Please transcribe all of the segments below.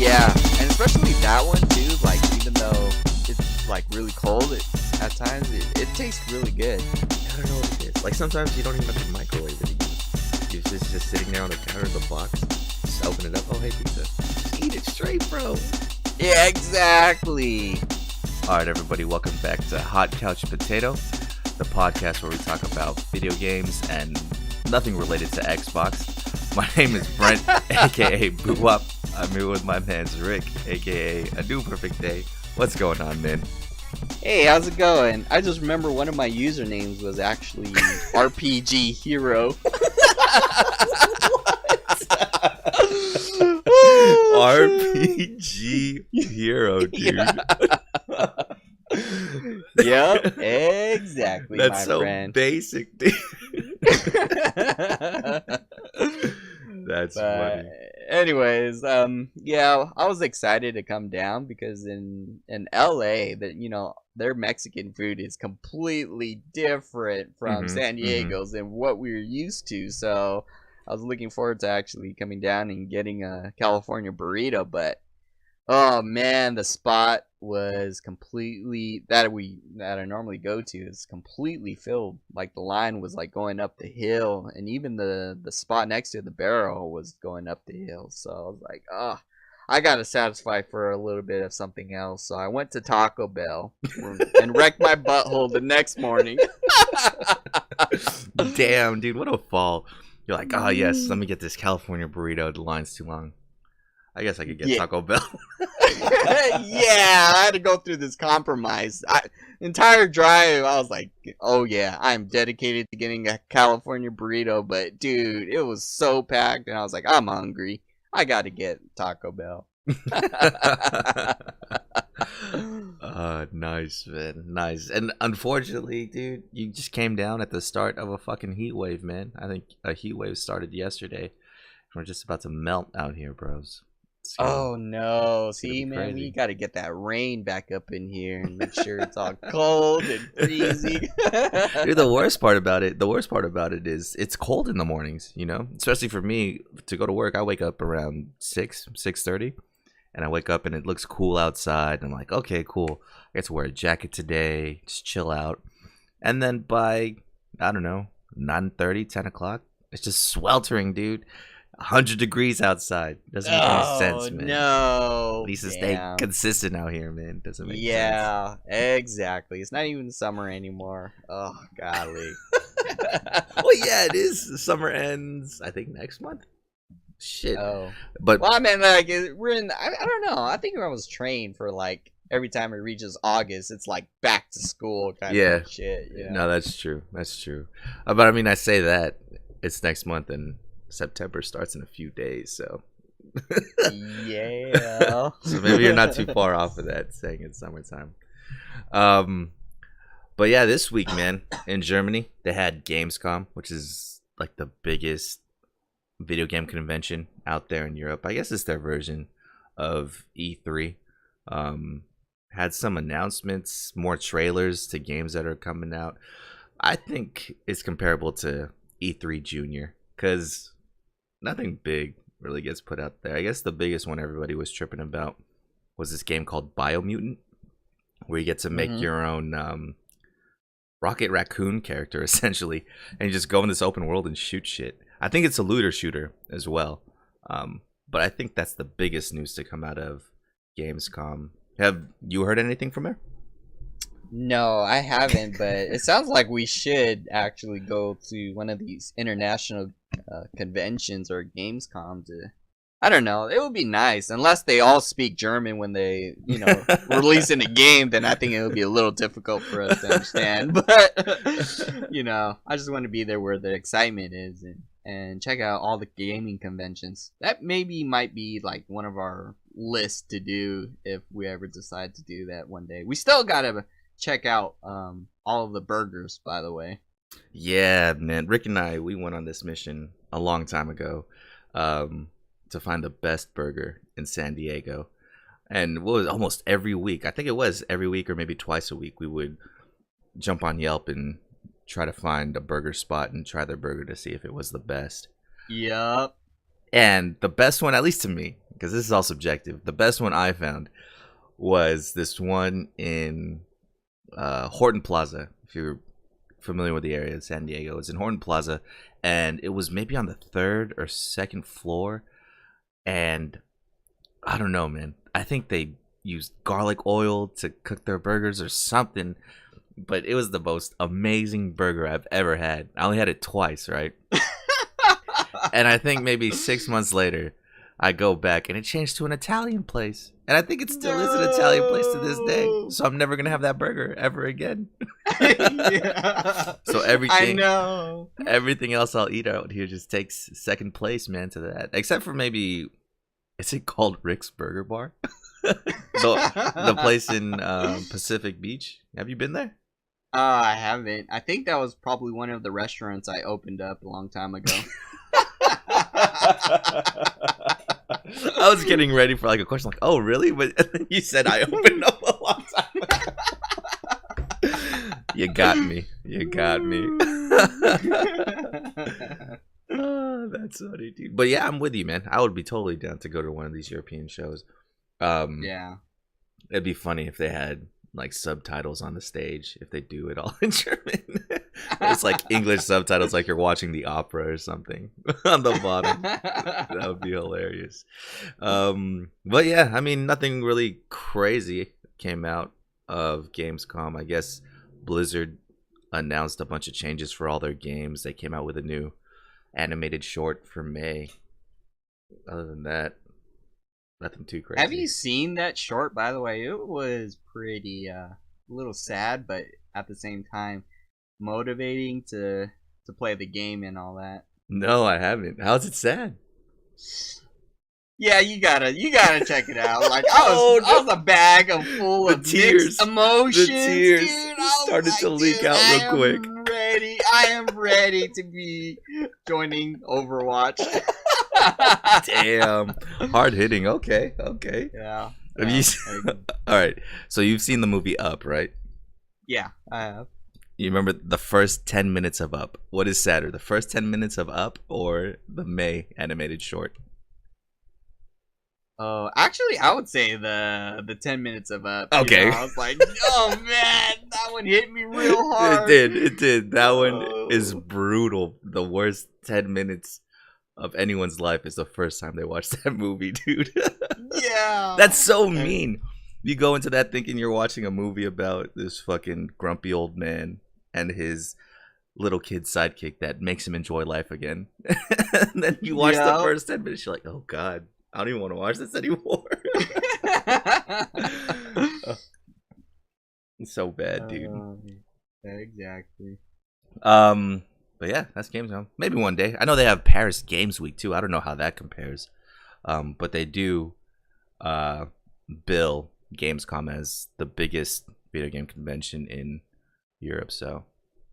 Yeah, and especially that one too. Like, even though it's like really cold, at times it tastes really good. I don't know what it is. Like sometimes you don't even have to microwave it. It's just sitting there on the counter in the box. Just open it up. Oh, hey, pizza. Just eat it straight, bro. Yeah, exactly. All right, everybody, welcome back to Hot Couch Potato, the podcast where we talk about video games and nothing related to Xbox. My name is Brent, aka Boo Wop. I'm here with my man Rick, aka A New Perfect Day. What's going on, man? Hey, how's it going? I just remember one of my usernames was actually RPG Hero. RPG Hero, dude. Yep, exactly. That's my so friend. basic, dude. That's funny. Anyways, yeah, I was excited to come down because in LA, their Mexican food is completely different from San Diego's and what we're used to. So I was looking forward to actually coming down and getting a California burrito, but oh man, the spot was completely that I normally go to is completely filled. Like the line was like going up the hill, and even the spot next to the barrel was going up the hill. So I was like, oh, I gotta satisfy for a little bit of something else. So I went to Taco Bell and wrecked my butthole the next morning. Damn, dude, what a fall. You're like, oh yes, let me get this California burrito. The line's too long. I guess I could get Taco Bell. Yeah, I had to go through this compromise. Entire drive, I was like, oh yeah, I'm dedicated to getting a California burrito. But dude, it was so packed, and I was like, I'm hungry. I got to get Taco Bell. Nice, man. Nice. And unfortunately, dude, you just came down at the start of a fucking heat wave, man. I think a heat wave started yesterday. We're just about to melt out here, bros. Oh no! See, man, we got to get that rain back up in here and make sure it's all cold and freezing. Dude, the worst part about it is it's cold in the mornings. You know, especially for me to go to work. I wake up around 6:30, and I wake up and it looks cool outside. I'm like, okay, cool. I get to wear a jacket today, just chill out. And then by I don't know 9:30, 10 o'clock, it's just sweltering, dude. 100 degrees outside. Doesn't make any sense, man. No. At least to stay consistent out here, man. Doesn't make sense. Yeah, exactly. It's not even summer anymore. Oh, golly. Well, yeah, it is. The summer ends, I think, next month. Shit. Oh. But well, I mean, like, we're in, I don't know. I think I was trained for, like, every time it reaches August, it's like back to school kind of shit. You know? No, that's true. That's true. But I mean, I say that. It's next month and September starts in a few days, so yeah. So maybe you're not too far off of that, saying it's summertime. But yeah, this week, man, in Germany, they had Gamescom, which is like the biggest video game convention out there in Europe. I guess it's their version of E3. Had some announcements, more trailers to games that are coming out. I think it's comparable to E3 Junior, because nothing big really gets put out there. I guess the biggest one everybody was tripping about was this game called Biomutant, where you get to make your own Rocket Raccoon character, essentially, and you just go in this open world and shoot shit. I think it's a looter shooter as well. But I think that's the biggest news to come out of Gamescom. Have you heard anything from there? No, I haven't, but it sounds like we should actually go to one of these international conventions or Gamescom to, I don't know, it would be nice. Unless they all speak German when they, release in a game, then I think it would be a little difficult for us to understand. But, I just want to be there where the excitement is and check out all the gaming conventions. That might be like one of our lists to do if we ever decide to do that one day. We still gotta check out all of the burgers, by the way. Yeah, man. Rick and I, we went on this mission a long time ago to find the best burger in San Diego. And what was almost every week, I think it was every week or maybe twice a week, we would jump on Yelp and try to find a burger spot and try their burger to see if it was the best. Yup. And the best one, at least to me, because this is all subjective. The best one I found was this one in Horton Plaza. If you're familiar with the area of San Diego, it's in Horton Plaza, and it was maybe on the 3rd or 2nd floor. And I don't know, man. I think they used garlic oil to cook their burgers or something. But it was the most amazing burger I've ever had. I only had it twice, right? And I think maybe 6 months later, I go back and it changed to an Italian place. And I think it still is an Italian place to this day. So I'm never going to have that burger ever again. Yeah. So everything, I know. everything else I'll eat out here just takes second place, man, to that. Except for maybe, is it called Rick's Burger Bar? The place in Pacific Beach. Have you been there? I haven't. I think that was probably one of the restaurants I opened up a long time ago. I was getting ready for like a question like, oh really? But you said I opened up a long time ago. You got me. Oh, that's funny, dude. But yeah, I'm with you, man. I would be totally down to go to one of these European shows. Yeah. It'd be funny if they had like subtitles on the stage, if they do it all in German. It's like English subtitles, like you're watching the opera or something on the bottom. That would be hilarious. But yeah, I mean, nothing really crazy came out of Gamescom. I guess Blizzard announced a bunch of changes for all their games. They came out with a new animated short for May. Other than that, nothing too crazy. Have you seen that short, by the way? It was pretty a little sad, but at the same time motivating to play the game and all that. No, I haven't. How's it sad? Yeah, you gotta check it out. Like I was a bag of full of mixed emotions. The tears dude. started to leak out real quick. I am ready to be joining Overwatch. Damn, hard hitting. Okay. Yeah. Have you? All right. So you've seen the movie Up, right? Yeah, I have. You remember the first 10 minutes of Up? What is sadder, the first 10 minutes of Up or the May animated short? Oh, actually, I would say the 10 minutes of Up. Okay. You know, I was like, oh man, that one hit me real hard. It did. That one is brutal. The worst 10 minutes of anyone's life is the first time they watch that movie, dude. Yeah. That's so mean. You go into that thinking you're watching a movie about this fucking grumpy old man and his little kid sidekick that makes him enjoy life again. And then you watch the first 10 minutes, you're like, oh god, I don't even want to watch this anymore. It's so bad, dude. Exactly. But yeah, that's Gamescom. Maybe one day. I know they have Paris Games Week too. I don't know how that compares. But they do bill Gamescom as the biggest video game convention in Europe. So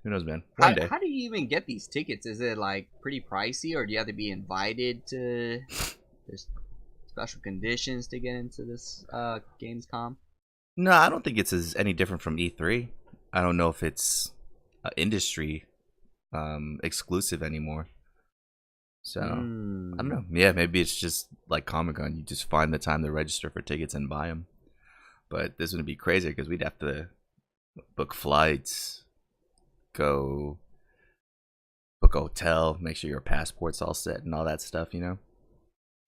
who knows, man? One day. How do you even get these tickets? Is it like pretty pricey, or do you have to be invited to? There's special conditions to get into this Gamescom. No, I don't think it's any different from E3. I don't know if it's industry exclusive anymore. So I don't know. Yeah, maybe it's just like Comic-Con. You just find the time to register for tickets and buy them. But this would be crazy because we'd have to book flights, go book a hotel, make sure your passport's all set and all that stuff, you know?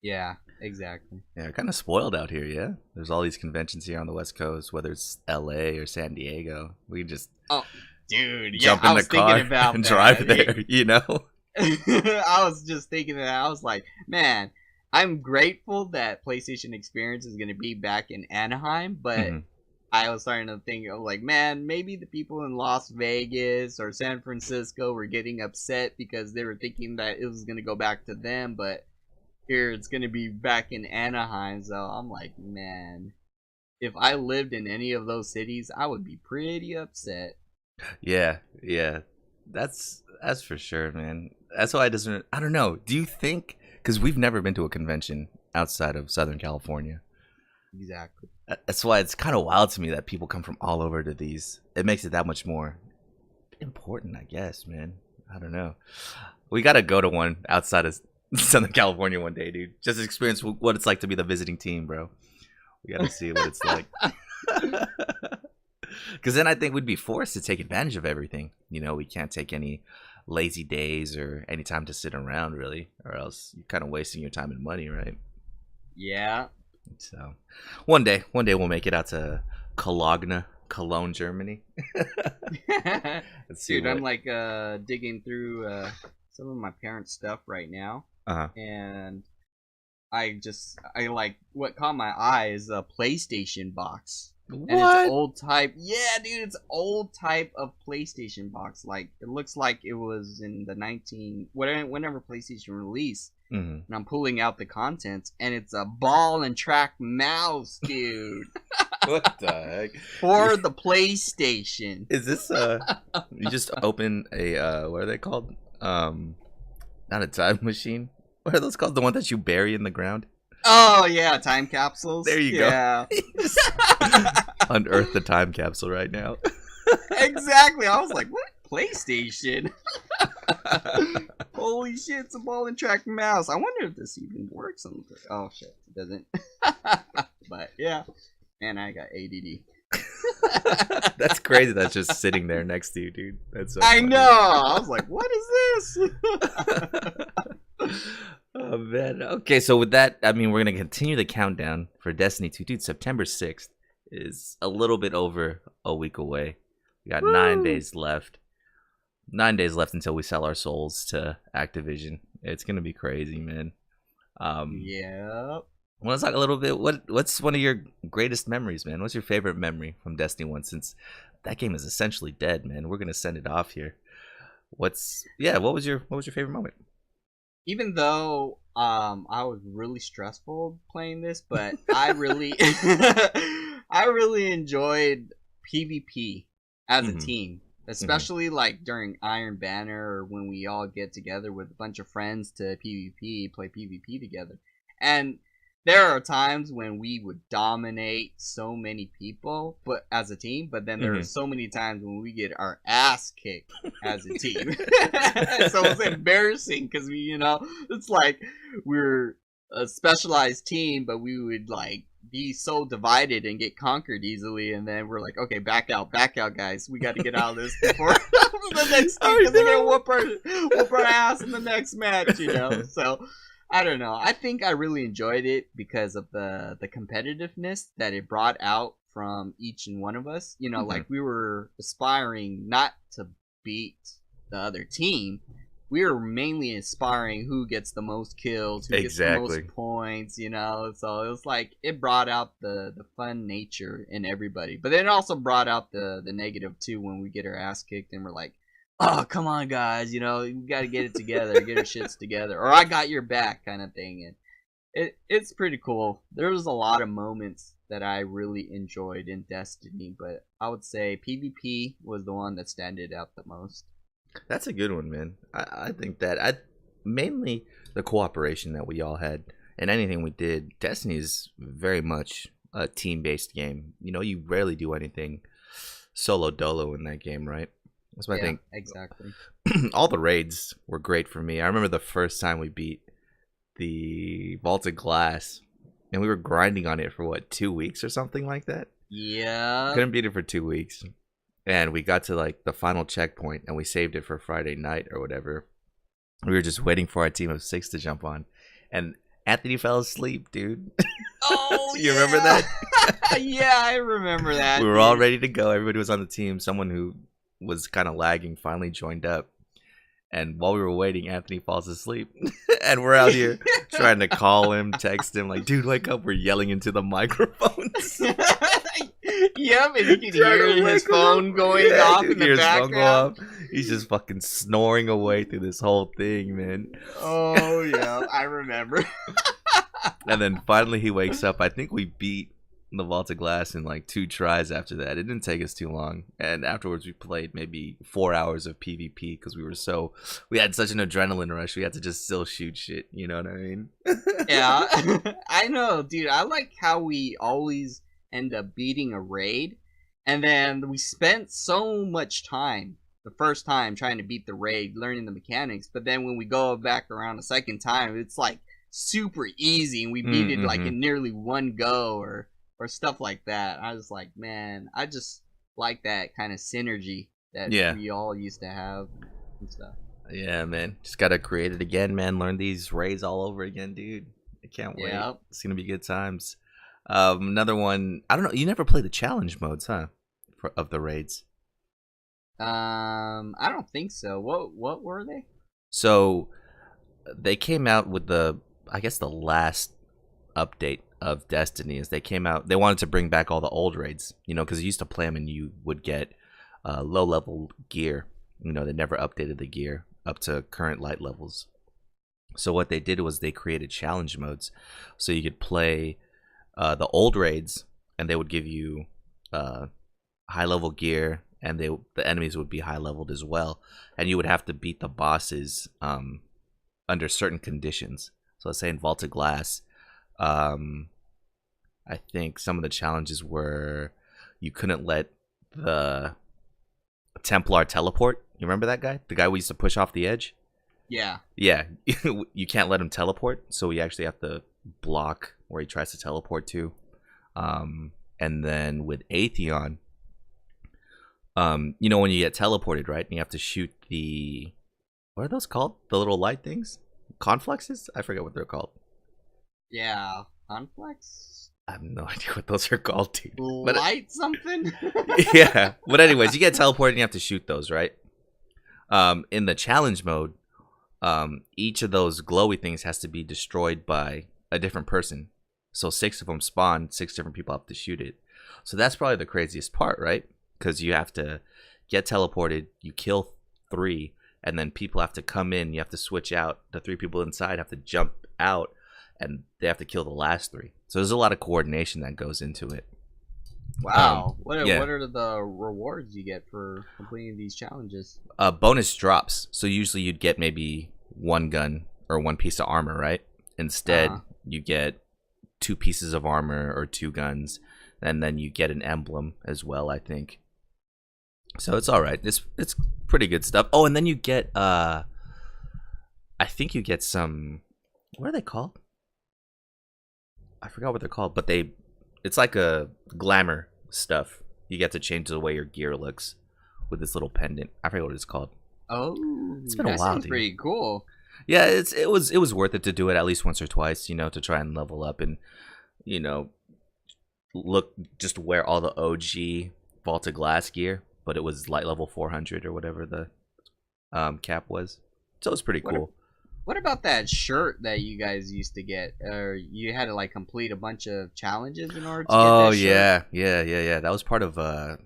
Yeah, exactly. Yeah, kind of spoiled out here, yeah? There's all these conventions here on the West Coast, whether it's LA or San Diego. We just jump in the car and drive there, you know? I was just thinking that. I was like, man, I'm grateful that PlayStation Experience is going to be back in Anaheim, but I was starting to think of like, man, maybe the people in Las Vegas or San Francisco were getting upset because they were thinking that it was going to go back to them, but here it's going to be back in Anaheim. So I'm like, man, if I lived in any of those cities, I would be pretty upset. Yeah, that's for sure, man. That's why I don't know. Do you think, because we've never been to a convention outside of Southern California. Exactly. That's why it's kind of wild to me that people come from all over to these. It makes it that much more important, I guess, man. I don't know. We got to go to one outside of Southern California one day, dude. Just experience what it's like to be the visiting team, bro. We got to see what it's like. Because then I think we'd be forced to take advantage of everything. You know, we can't take any lazy days or any time to sit around, really, or else you're kind of wasting your time and money, right? Yeah. So, one day we'll make it out to Cologne, Germany. Dude, I'm like digging through some of my parents' stuff right now, and I like what caught my eye is a PlayStation box. What? And it's old type. Yeah, dude, it's old type of PlayStation box. Like it looks like it was in the whenever PlayStation released. Mm-hmm. And I'm pulling out the contents, and it's a ball and track mouse, dude. What the heck? For the PlayStation. Is this you just open a what are they called? Not a time machine. What are those called? The one that you bury in the ground? Oh yeah, time capsules. There you go. Unearth the time capsule right now. Exactly. I was like, what? PlayStation? Holy shit, it's a ball and track mouse. I wonder if this even works on the... Oh shit, it doesn't. But yeah. Man, I got ADD. That's crazy. That's just sitting there next to you, dude. That's so I funny. know. I was like, what is this? Oh man. Okay, so with that, I mean, we're gonna continue the countdown for Destiny 2. Dude, September 6th is a little bit over a week away. We got 9 days left. 9 days left until we sell our souls to Activision. It's gonna be crazy, man. Yep. I want to talk a little bit. What's one of your greatest memories, man? What's your favorite memory from Destiny 1? Since that game is essentially dead, man. We're gonna send it off here. What was your favorite moment? Even though I was really stressful playing this, but I really I really enjoyed PvP as a team. Especially like during Iron Banner or when we all get together with a bunch of friends to PvP, play PvP together. And there are times when we would dominate so many people, but as a team. But then there are so many times when we get our ass kicked as a team. So it's embarrassing because it's like we're a specialized team, but we would like be so divided and get conquered easily. And then we're like, okay, back out, guys. We got to get out of this before the next team because they're gonna whoop our ass in the next match. So. I don't know. I think I really enjoyed it because of the competitiveness that it brought out from each and one of us. Like we were aspiring not to beat the other team. We were mainly aspiring who gets the most kills, who gets the most points, So it was like it brought out the fun nature in everybody. But then it also brought out the negative too when we get our ass kicked and we're like, oh, come on, guys, you got to get it together, get our shits together, or I got your back kind of thing. And it's pretty cool. There was a lot of moments that I really enjoyed in Destiny, but I would say PvP was the one that standed out the most. That's a good one, man. I think that mainly the cooperation that we all had and anything we did. Destiny is very much a team-based game. You rarely do anything solo dolo in that game, right? That's what I think. Exactly. All the raids were great for me. I remember the first time we beat the Vaulted Glass, and we were grinding on it for 2 weeks or something like that. Yeah. Couldn't beat it for 2 weeks, and we got to like the final checkpoint, and we saved it for Friday night or whatever. We were just waiting for our team of 6 to jump on, and Anthony fell asleep, dude. Oh, you remember that? Yeah, I remember that. We were all ready to go. Everybody was on the team. Someone who was kind of lagging finally joined up, and while we were waiting, Anthony falls asleep. And we're out here trying to call him, text him, like, dude, wake up. We're yelling into the microphones. Yep, and you can hear his phone going off in the background. He's just fucking snoring away through this whole thing, man. Oh yeah, I remember. And then finally he wakes up. I think we beat the Vaulted Glass in like 2 tries after that. It didn't take us too long, and afterwards we played maybe 4 hours of PvP because we had such an adrenaline rush. We had to just still shoot shit, you know what I mean? Yeah. I know, dude. I like how we always end up beating a raid, and then we spent so much time the first time trying to beat the raid, learning the mechanics. But then when we go back around a second time, it's like super easy, and we beat it like in nearly one go, or stuff like that. I was like, man, I just like that kind of synergy that we all used to have and stuff. Yeah, man. Just gotta create it again, man. Learn these raids all over again, dude. I can't wait. It's gonna be good times. Another one. I don't know. You never played the challenge modes, huh? Of the raids. I don't think so. What were they? So they came out with I guess the last update of Destiny is they came out. They wanted to bring back all the old raids, because you used to play them and you would get low level gear. They never updated the gear up to current light levels. So what they did was they created challenge modes, so you could play the old raids, and they would give you high level gear, and the enemies would be high leveled as well, and you would have to beat the bosses under certain conditions. So let's say in Vault of Glass, I think some of the challenges were you couldn't let the Templar teleport. You remember that guy? The guy we used to push off the edge? Yeah. Yeah. You can't let him teleport, so we actually have to block where he tries to teleport to. And then with Atheon, when you get teleported, right? And you have to shoot what are those called? The little light things? Confluxes? I forget what they're called. Yeah. Conflux? I have no idea what those are called, dude. Light something? Yeah. But anyways, you get teleported and you have to shoot those, right? In the challenge mode, each of those glowy things has to be destroyed by a different person. So 6 of them spawn, 6 different people have to shoot it. So that's probably the craziest part, right? Because you have to get teleported, you kill 3, and then people have to come in, you have to switch out. The 3 people inside have to jump out, and they have to kill the last 3. So there's a lot of coordination that goes into it. Wow. What are the rewards you get for completing these challenges? Bonus drops. So usually you'd get maybe 1 gun or 1 piece of armor, right? Instead, you get 2 pieces of armor or 2 guns, and then you get an emblem as well, I think. So it's all right. It's pretty good stuff. Oh, and then you get I think you get some, what are they called? I forgot what they're called, but it's like a glamour stuff. You get to change the way your gear looks with this little pendant. I forget what it's called. Oh, it's been a while. Dude. Pretty cool. Yeah, it was worth it to do it at least once or twice, to try and level up and just wear all the OG Vault of Glass gear, but it was light level 400 or whatever the cap was. So it was pretty cool. What about that shirt that you guys used to get? Or you had to complete a bunch of challenges in order to get that shirt? Yeah. That was part of a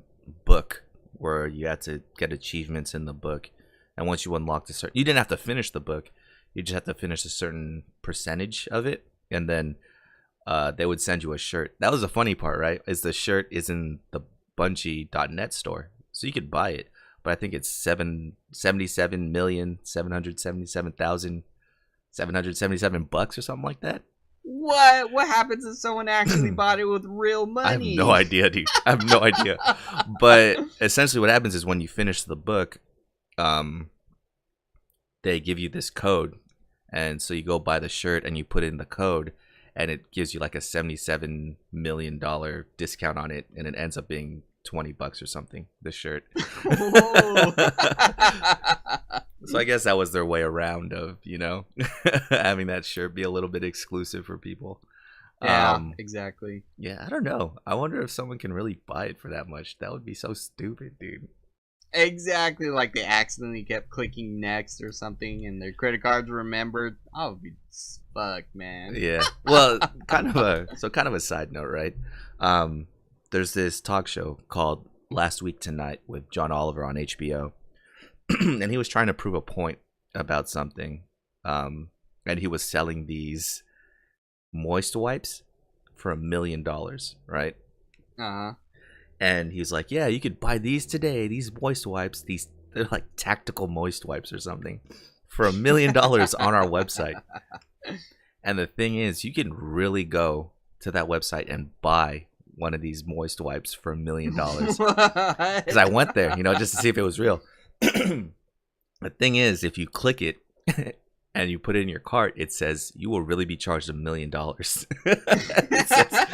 book where you had to get achievements in the book. And once you unlocked you didn't have to finish the book. You just have to finish a certain percentage of it, and then they would send you a shirt. That was the funny part, right? Is the shirt is in the Bungie.net store, so you could buy it. But I think it's $77,777,777 or something like that. What happens if someone actually bought it with real money? I have no idea, dude. I have no idea. But essentially, what happens is when you finish the book, they give you this code, and so you go buy the shirt and you put in the code, and it gives you like a $77 million discount on it, and it ends up being $20 or something, the shirt. So I guess that was their way around of having that shirt be a little bit exclusive for people. Yeah, exactly. Yeah, I don't know. I wonder if someone can really buy it for that much. That would be so stupid, dude. Exactly, like they accidentally kept clicking next or something, and their credit cards were remembered. I would be fucked, man. Yeah. Well, kind of a side note, right? There's this talk show called Last Week Tonight with John Oliver on HBO, and he was trying to prove a point about something, and he was selling these moist wipes for $1 million, right? And he's like, yeah, you could buy these today, these moist wipes, they're like tactical moist wipes or something, for $1 million on our website. And the thing is, you can really go to that website and buy one of these moist wipes for $1 million. Because I went there, just to see if it was real. The thing is, if you click it and you put it in your cart, it says you will really be charged $1 million. It says,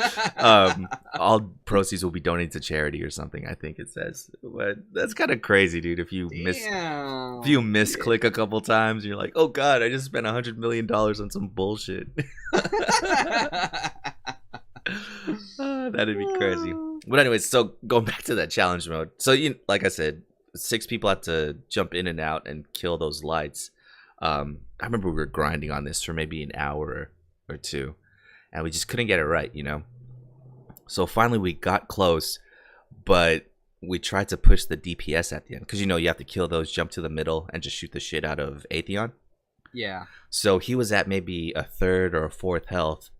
all proceeds will be donated to charity or something. I think it says, but that's kind of crazy, dude. If you misclick a couple times, you're like, oh god, I just spent $100 million on some bullshit. That'd be crazy. But anyways, so going back to that challenge mode. So like I said, 6 people had to jump in and out and kill those lights. I remember we were grinding on this for maybe an hour or two, and we just couldn't get it right, So finally we got close, but we tried to push the DPS at the end because you have to kill those, jump to the middle, and just shoot the shit out of Atheon. Yeah. So he was at maybe a 3rd or a 4th health,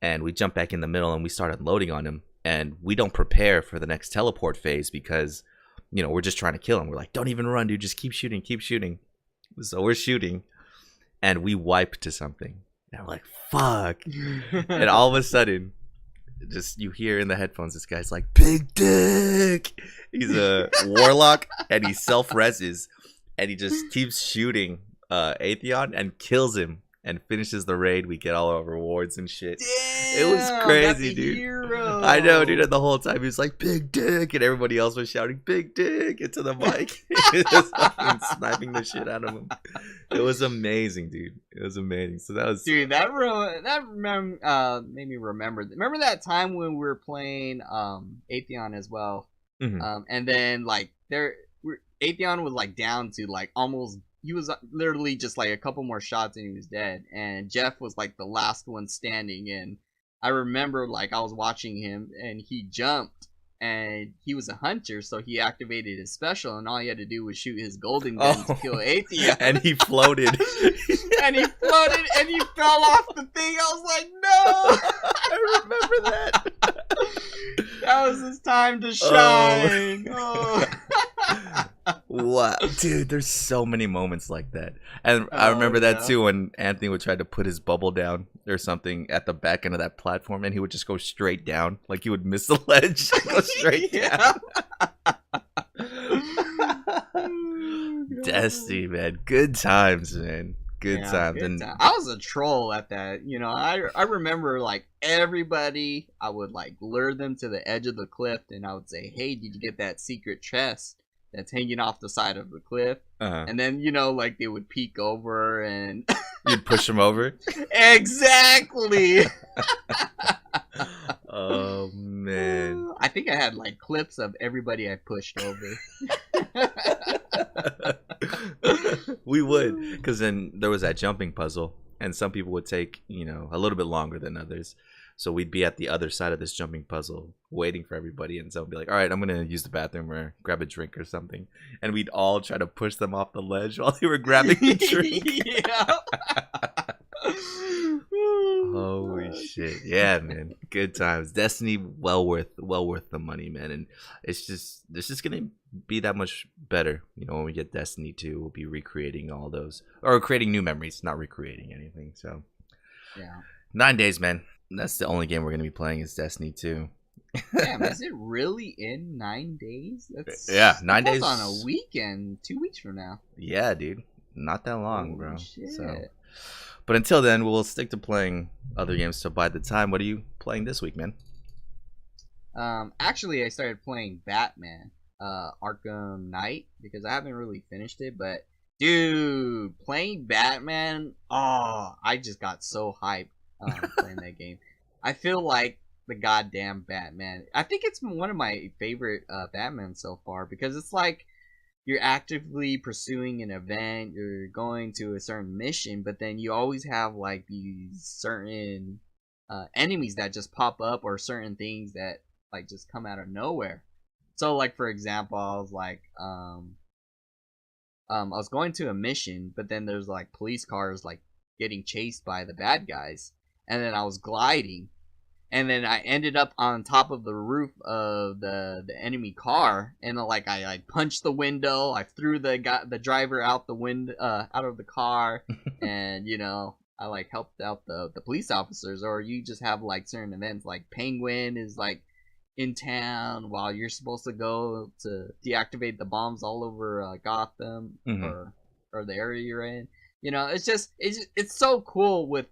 and we jumped back in the middle and we started loading on him, and we don't prepare for the next teleport phase because we're just trying to kill him. We're like, don't even run, dude, just keep shooting. So we're shooting, and we wipe to something. And I'm like, fuck. And all of a sudden, just you hear in the headphones, this guy's like, big dick. He's a warlock, and he self-reses, and he just keeps shooting Atheon and kills him and finishes the raid. We get all our rewards and shit. Damn, it was crazy, dude. Hero. I know, dude. And the whole time he was like, big dick, and everybody else was shouting big dick into the mic. Just fucking sniping the shit out of him. It was amazing, dude. It was amazing. So that was, dude, that made me remember that time when we were playing Atheon as well. Mm-hmm. And then like Atheon was like down to like almost, he was literally just like a couple more shots and he was dead, and Jeff was like the last one standing. And I remember like I was watching him and he jumped, and he was a hunter, so he activated his special, and all he had to do was shoot his golden gun to kill Atheon. And he floated. And he floated and he fell off the thing. I was like, no. I remember that. That was his time to shine. Oh. Wow, dude, there's so many moments like that. And I remember that too, when Anthony would try to put his bubble down or something at the back end of that platform, and he would just go straight down, like he would miss the ledge, go straight down. Destiny, man, good times, man. Good times. And I was a troll at that. I remember like everybody, I would like lure them to the edge of the cliff, and I would say, hey, did you get that secret chest that's hanging off the side of the cliff? And then like they would peek over and you'd push them over. Exactly. Oh man, I think I had like clips of everybody I pushed over. We would, because then there was that jumping puzzle, and some people would take a little bit longer than others. So we'd be at the other side of this jumping puzzle waiting for everybody, and someone would be like, all right, I'm gonna use the bathroom or grab a drink or something, and we'd all try to push them off the ledge while they were grabbing the drink. Yeah. Holy shit. Yeah, man, good times. Destiny, well worth the money, man. And it's just gonna be that much better when we get Destiny 2. We'll be recreating all those, or creating new memories, not recreating anything. So yeah, 9 days, man. That's the only game we're gonna be playing is Destiny 2. Damn, is it really in 9 days? That's 9 days on a weekend. 2 weeks from now. Yeah, dude, not that long. Holy bro. Shit. So, but until then, we'll stick to playing other games. So by the time, what are you playing this week, man? Actually, I started playing Batman, Arkham Knight, because I haven't really finished it. But dude, playing Batman, I just got so hyped playing that game. I feel like the goddamn Batman. I think it's one of my favorite Batman so far, because it's like you're actively pursuing an event, you're going to a certain mission, but then you always have like these certain enemies that just pop up, or certain things that like just come out of nowhere. So like, for example, I was like I was going to a mission, but then there's like police cars like getting chased by the bad guys, and then I was gliding, and then I ended up on top of the roof of the enemy car, and like I punched the window, I threw the driver out the window, out of the car, and I like helped out the police officers. Or you just have like certain events, like Penguin is like in town while you're supposed to go to deactivate the bombs all over Gotham Mm-hmm. or the area you're in. It's so cool with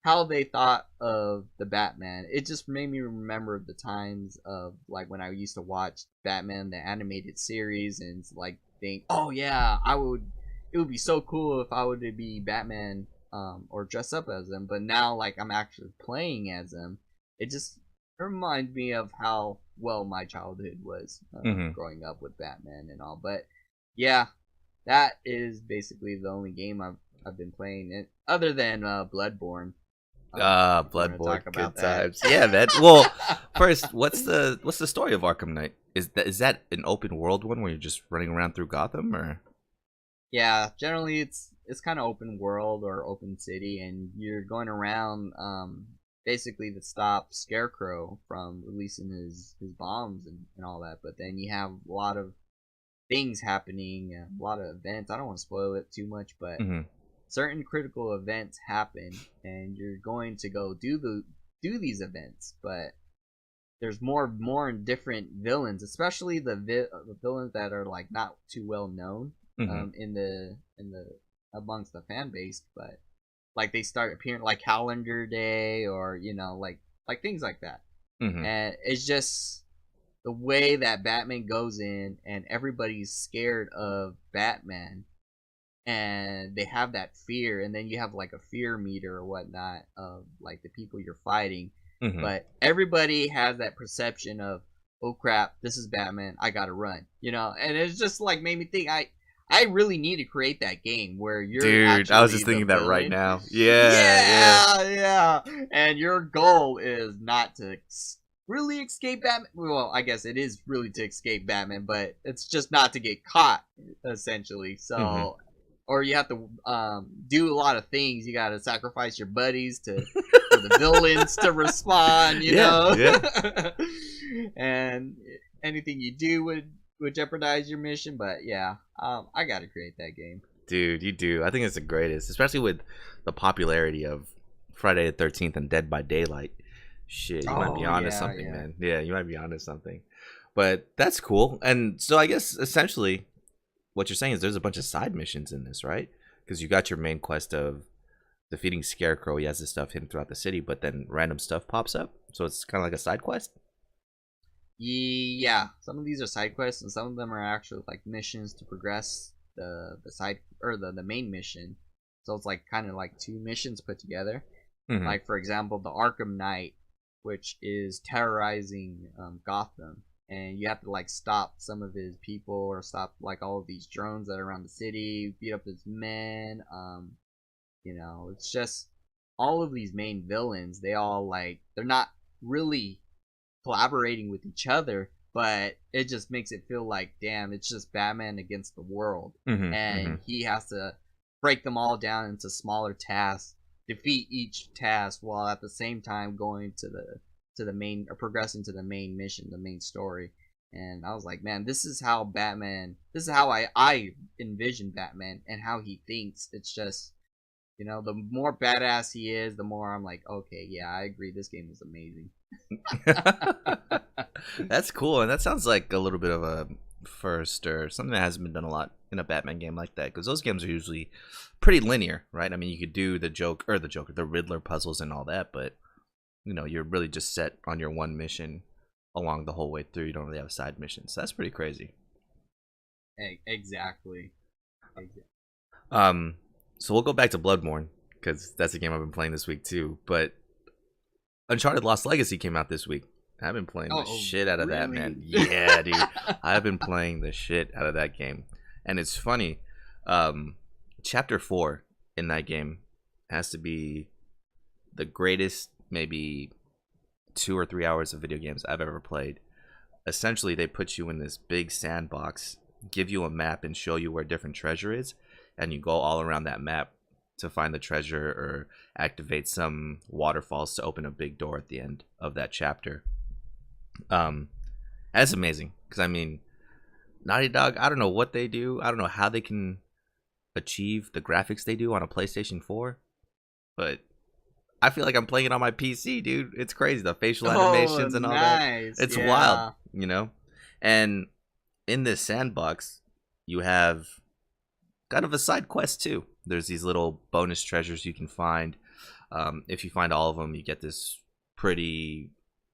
how they thought of the Batman. It just made me remember the times of like when I used to watch Batman the animated series and like think, oh yeah, I would. It would be so cool if I would be Batman, or dress up as him. But now, like I'm actually playing as him. It just reminds me of how well my childhood was Mm-hmm. growing up with Batman and all. But yeah, that is basically the only game I've been playing, and other than Bloodborne. If you want to Bloodborne, talk about good that. times. Yeah, man. Well, first, what's the story of Arkham Knight? Is that an open world one where you're just running around through Gotham, or? Yeah, generally it's kind of open world or open city, and you're going around basically to stop Scarecrow from releasing his bombs and all that. But then you have a lot of things happening, a lot of events. I don't want to spoil it too much, but Mm-hmm. certain critical events happen, and you're going to go do these events, but there's more different villains, especially the villains that are like not too well known Mm-hmm. in the amongst the fan base, but like they start appearing like Calendar Day or like things like that, Mm-hmm. and it's just the way that Batman goes in and everybody's scared of Batman and they have that fear, and then you have like a fear meter or whatnot of like the people you're fighting, Mm-hmm. but everybody has that perception of, oh crap, this is Batman, I gotta run, and it's just like made me think I really need to create that game where you're Dude, I was actually just the thinking that right villain. now. Yeah, yeah. Yeah, and your goal is not to really escape Batman. Well, I guess it is really to escape Batman, but it's just not to get caught, essentially. Mm-hmm. So, or you have to do a lot of things. You got to sacrifice your buddies to for the villains to respond. Yeah, yeah. And anything you do would jeopardize your mission. But yeah, I got to create that game. Dude, you do. I think it's the greatest, especially with the popularity of Friday the 13th and Dead by Daylight. Shit, you might be Oh onto yeah, something, yeah. man. Yeah, you might be onto something. But that's cool. And so I guess essentially what you're saying is there's a bunch of side missions in this, right? Because you got your main quest of defeating Scarecrow. He has this stuff hidden throughout the city, but then random stuff pops up. So it's kind of like a side quest. Yeah, some of these are side quests, and some of them are actually like missions to progress the side or the main mission. So it's like kind of like two missions put together. Mm-hmm. Like for example, the Arkham Knight, which is terrorizing Gotham, and you have to like stop some of his people or stop like all of these drones that are around the city, beat up his men. It's just all of these main villains. They all like they're not really collaborating with each other, but it just makes it feel like, damn, it's just Batman against the world, Mm-hmm. Mm-hmm. and he has to break them all down into smaller tasks, defeat each task, while at the same time going to the main or progressing to the main mission, the main story. And I was like, man, this is how Batman. This is how I envision Batman and how he thinks. It's just the more badass he is, the more I'm like, okay, yeah, I agree. This game is amazing. That's cool, and that sounds like a little bit of a first or something that hasn't been done a lot in a Batman game like that. Because those games are usually pretty linear, right? I mean, you could do the Riddler puzzles and all that, but you're really just set on your one mission along the whole way through. You don't really have side missions. So that's pretty crazy. Exactly. So we'll go back to Bloodborne because that's a game I've been playing this week too. But Uncharted Lost Legacy came out this week. I've been playing the shit out of that, man. Yeah, dude. I've been playing the shit out of that game. And it's funny. Chapter 4 in that game has to be the greatest maybe 2 or 3 hours of video games I've ever played. Essentially, they put you in this big sandbox, give you a map, and show you where different treasure is. And you go all around that map to find the treasure or activate some waterfalls to open a big door at the end of that chapter. That's amazing because I mean, Naughty Dog, I don't know what they do. I don't know how they can achieve the graphics they do on a PlayStation 4, but I feel like I'm playing it on my PC, dude. It's crazy. The facial animations and all that. It's wild, you know? And in this sandbox, you have kind of a side quest too. There's these little bonus treasures you can find. If you find all of them, you get this pretty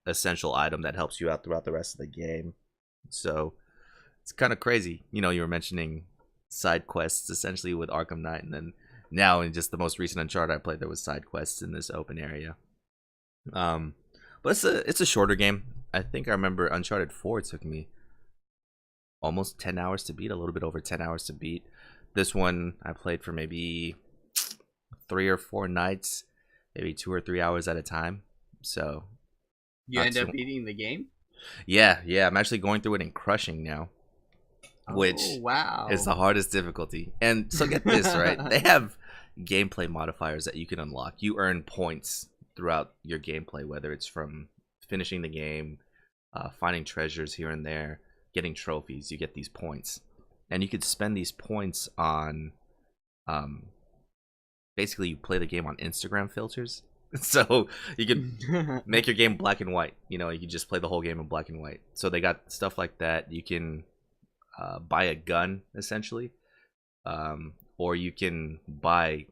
essential item that helps you out throughout the rest of the game. So it's kind of crazy. You know, you were mentioning side quests essentially with Arkham Knight, and then now in just the most recent Uncharted I played, there was side quests in this open area. But it's a shorter game. I think I remember Uncharted 4, it took me almost 10 hours to beat, a little bit over 10 hours to beat. This one I played for maybe 3 or 4 nights, maybe 2 or 3 hours at a time. So you end up beating the game? Yeah, I'm actually going through it and crushing now, which is the hardest difficulty. And so get this, right? They have gameplay modifiers that you can unlock. You earn points throughout your gameplay, whether it's from finishing the game, finding treasures here and there, getting trophies. You get these points, and you could spend these points on basically you play the game on Instagram filters. So you can make your game black and white. You know, you can just play the whole game in black and white. So they got stuff like that. You can buy a gun essentially, or you can buy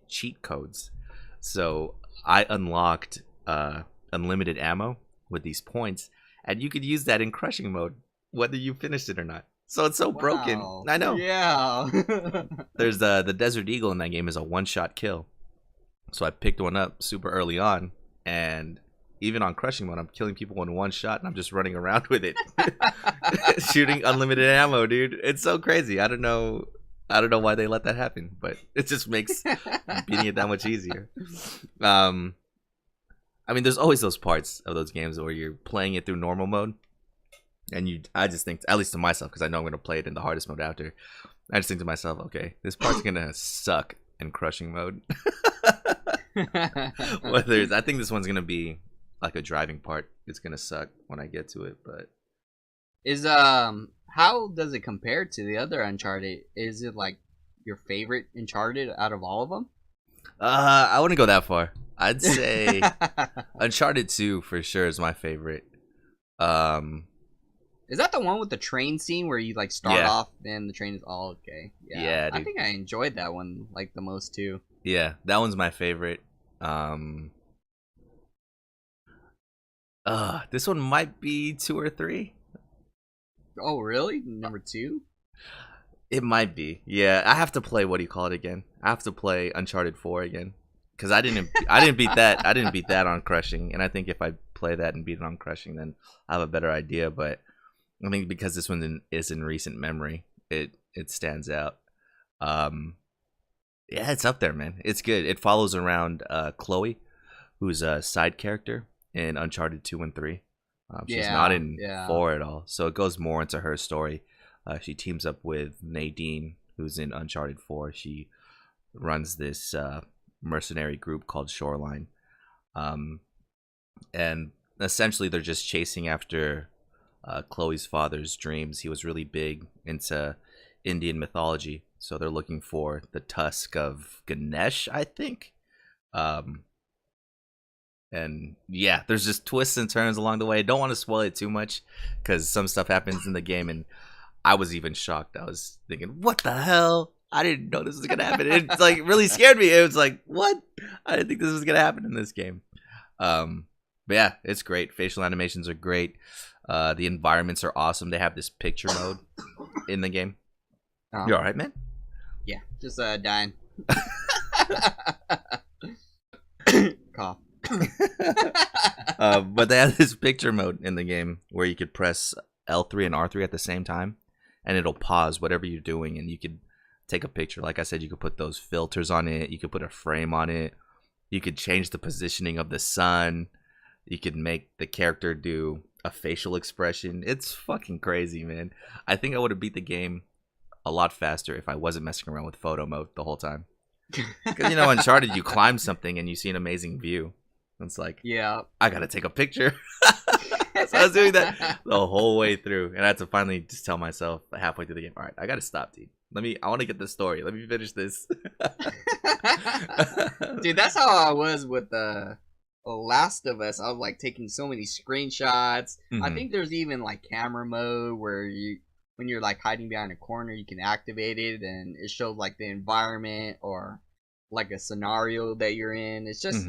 cheat codes. So I unlocked unlimited ammo with these points, and you could use that in crushing mode whether you finished it or not. So it's so broken. I know. Yeah. There's the Desert Eagle in that game is a one-shot kill. So I picked one up super early on, and even on crushing mode, I'm killing people in one shot, and I'm just running around with it, shooting unlimited ammo, dude. It's so crazy. I don't know why they let that happen, but it just makes beating it that much easier. I mean, there's always those parts of those games where you're playing it through normal mode, and I just think, at least to myself, because I know I'm going to play it in the hardest mode after, I just think to myself, okay, this part's going to suck in crushing mode. I think this one's going to be like a driving part. It's going to suck when I get to it, but how does it compare to the other Uncharted? Is it like your favorite Uncharted out of all of them? I wouldn't go that far. I'd say Uncharted 2 for sure is my favorite. Is that the one with the train scene where you like start off and the train is all okay? Yeah, I think I enjoyed that one like the most too. Yeah, that one's my favorite. This one might be 2 or 3. Oh, really? Number 2? It might be. Yeah, I have to play, what do you call it again? I have to play Uncharted 4 again, because I didn't beat that. I didn't beat that on crushing, and I think if I play that and beat it on crushing, then I have a better idea. But I think because this one is in recent memory, it stands out. Yeah, it's up there, man. It's good. It follows around Chloe, who's a side character in Uncharted 2 and 3. She's not in 4 at all. So it goes more into her story. She teams up with Nadine, who's in Uncharted 4. She runs this mercenary group called Shoreline. And essentially they're just chasing after Chloe's father's dreams. He was really big into Indian mythology. So they're looking for the tusk of Ganesh, I think. And yeah, there's just twists and turns along the way. I don't want to spoil it too much because some stuff happens in the game, and I was even shocked. I was thinking, what the hell? I didn't know this was going to happen. It's like really scared me. It was like, what? I didn't think this was going to happen in this game. But yeah, it's great. Facial animations are great. The environments are awesome. They have this picture mode in the game. You all right, man? Yeah, just dying. Cough. But they have this picture mode in the game where you could press L3 and R3 at the same time, and it'll pause whatever you're doing, and you could take a picture. Like I said, you could put those filters on it. You could put a frame on it. You could change the positioning of the sun. You could make the character do a facial expression. It's fucking crazy, man. I think I would have beat the game a lot faster if I wasn't messing around with photo mode the whole time. Because, you know, Uncharted, you climb something and you see an amazing view. It's like, yeah, I gotta take a picture. So I was doing that the whole way through, and I had to finally just tell myself halfway through the game, all right, I gotta stop, dude. I want to get the story. Let me finish this. Dude, that's how I was with the Last of Us. I was like taking so many screenshots. I think there's even like camera mode where when you're like hiding behind a corner, you can activate it and it shows like the environment or like a scenario that you're in. It's just,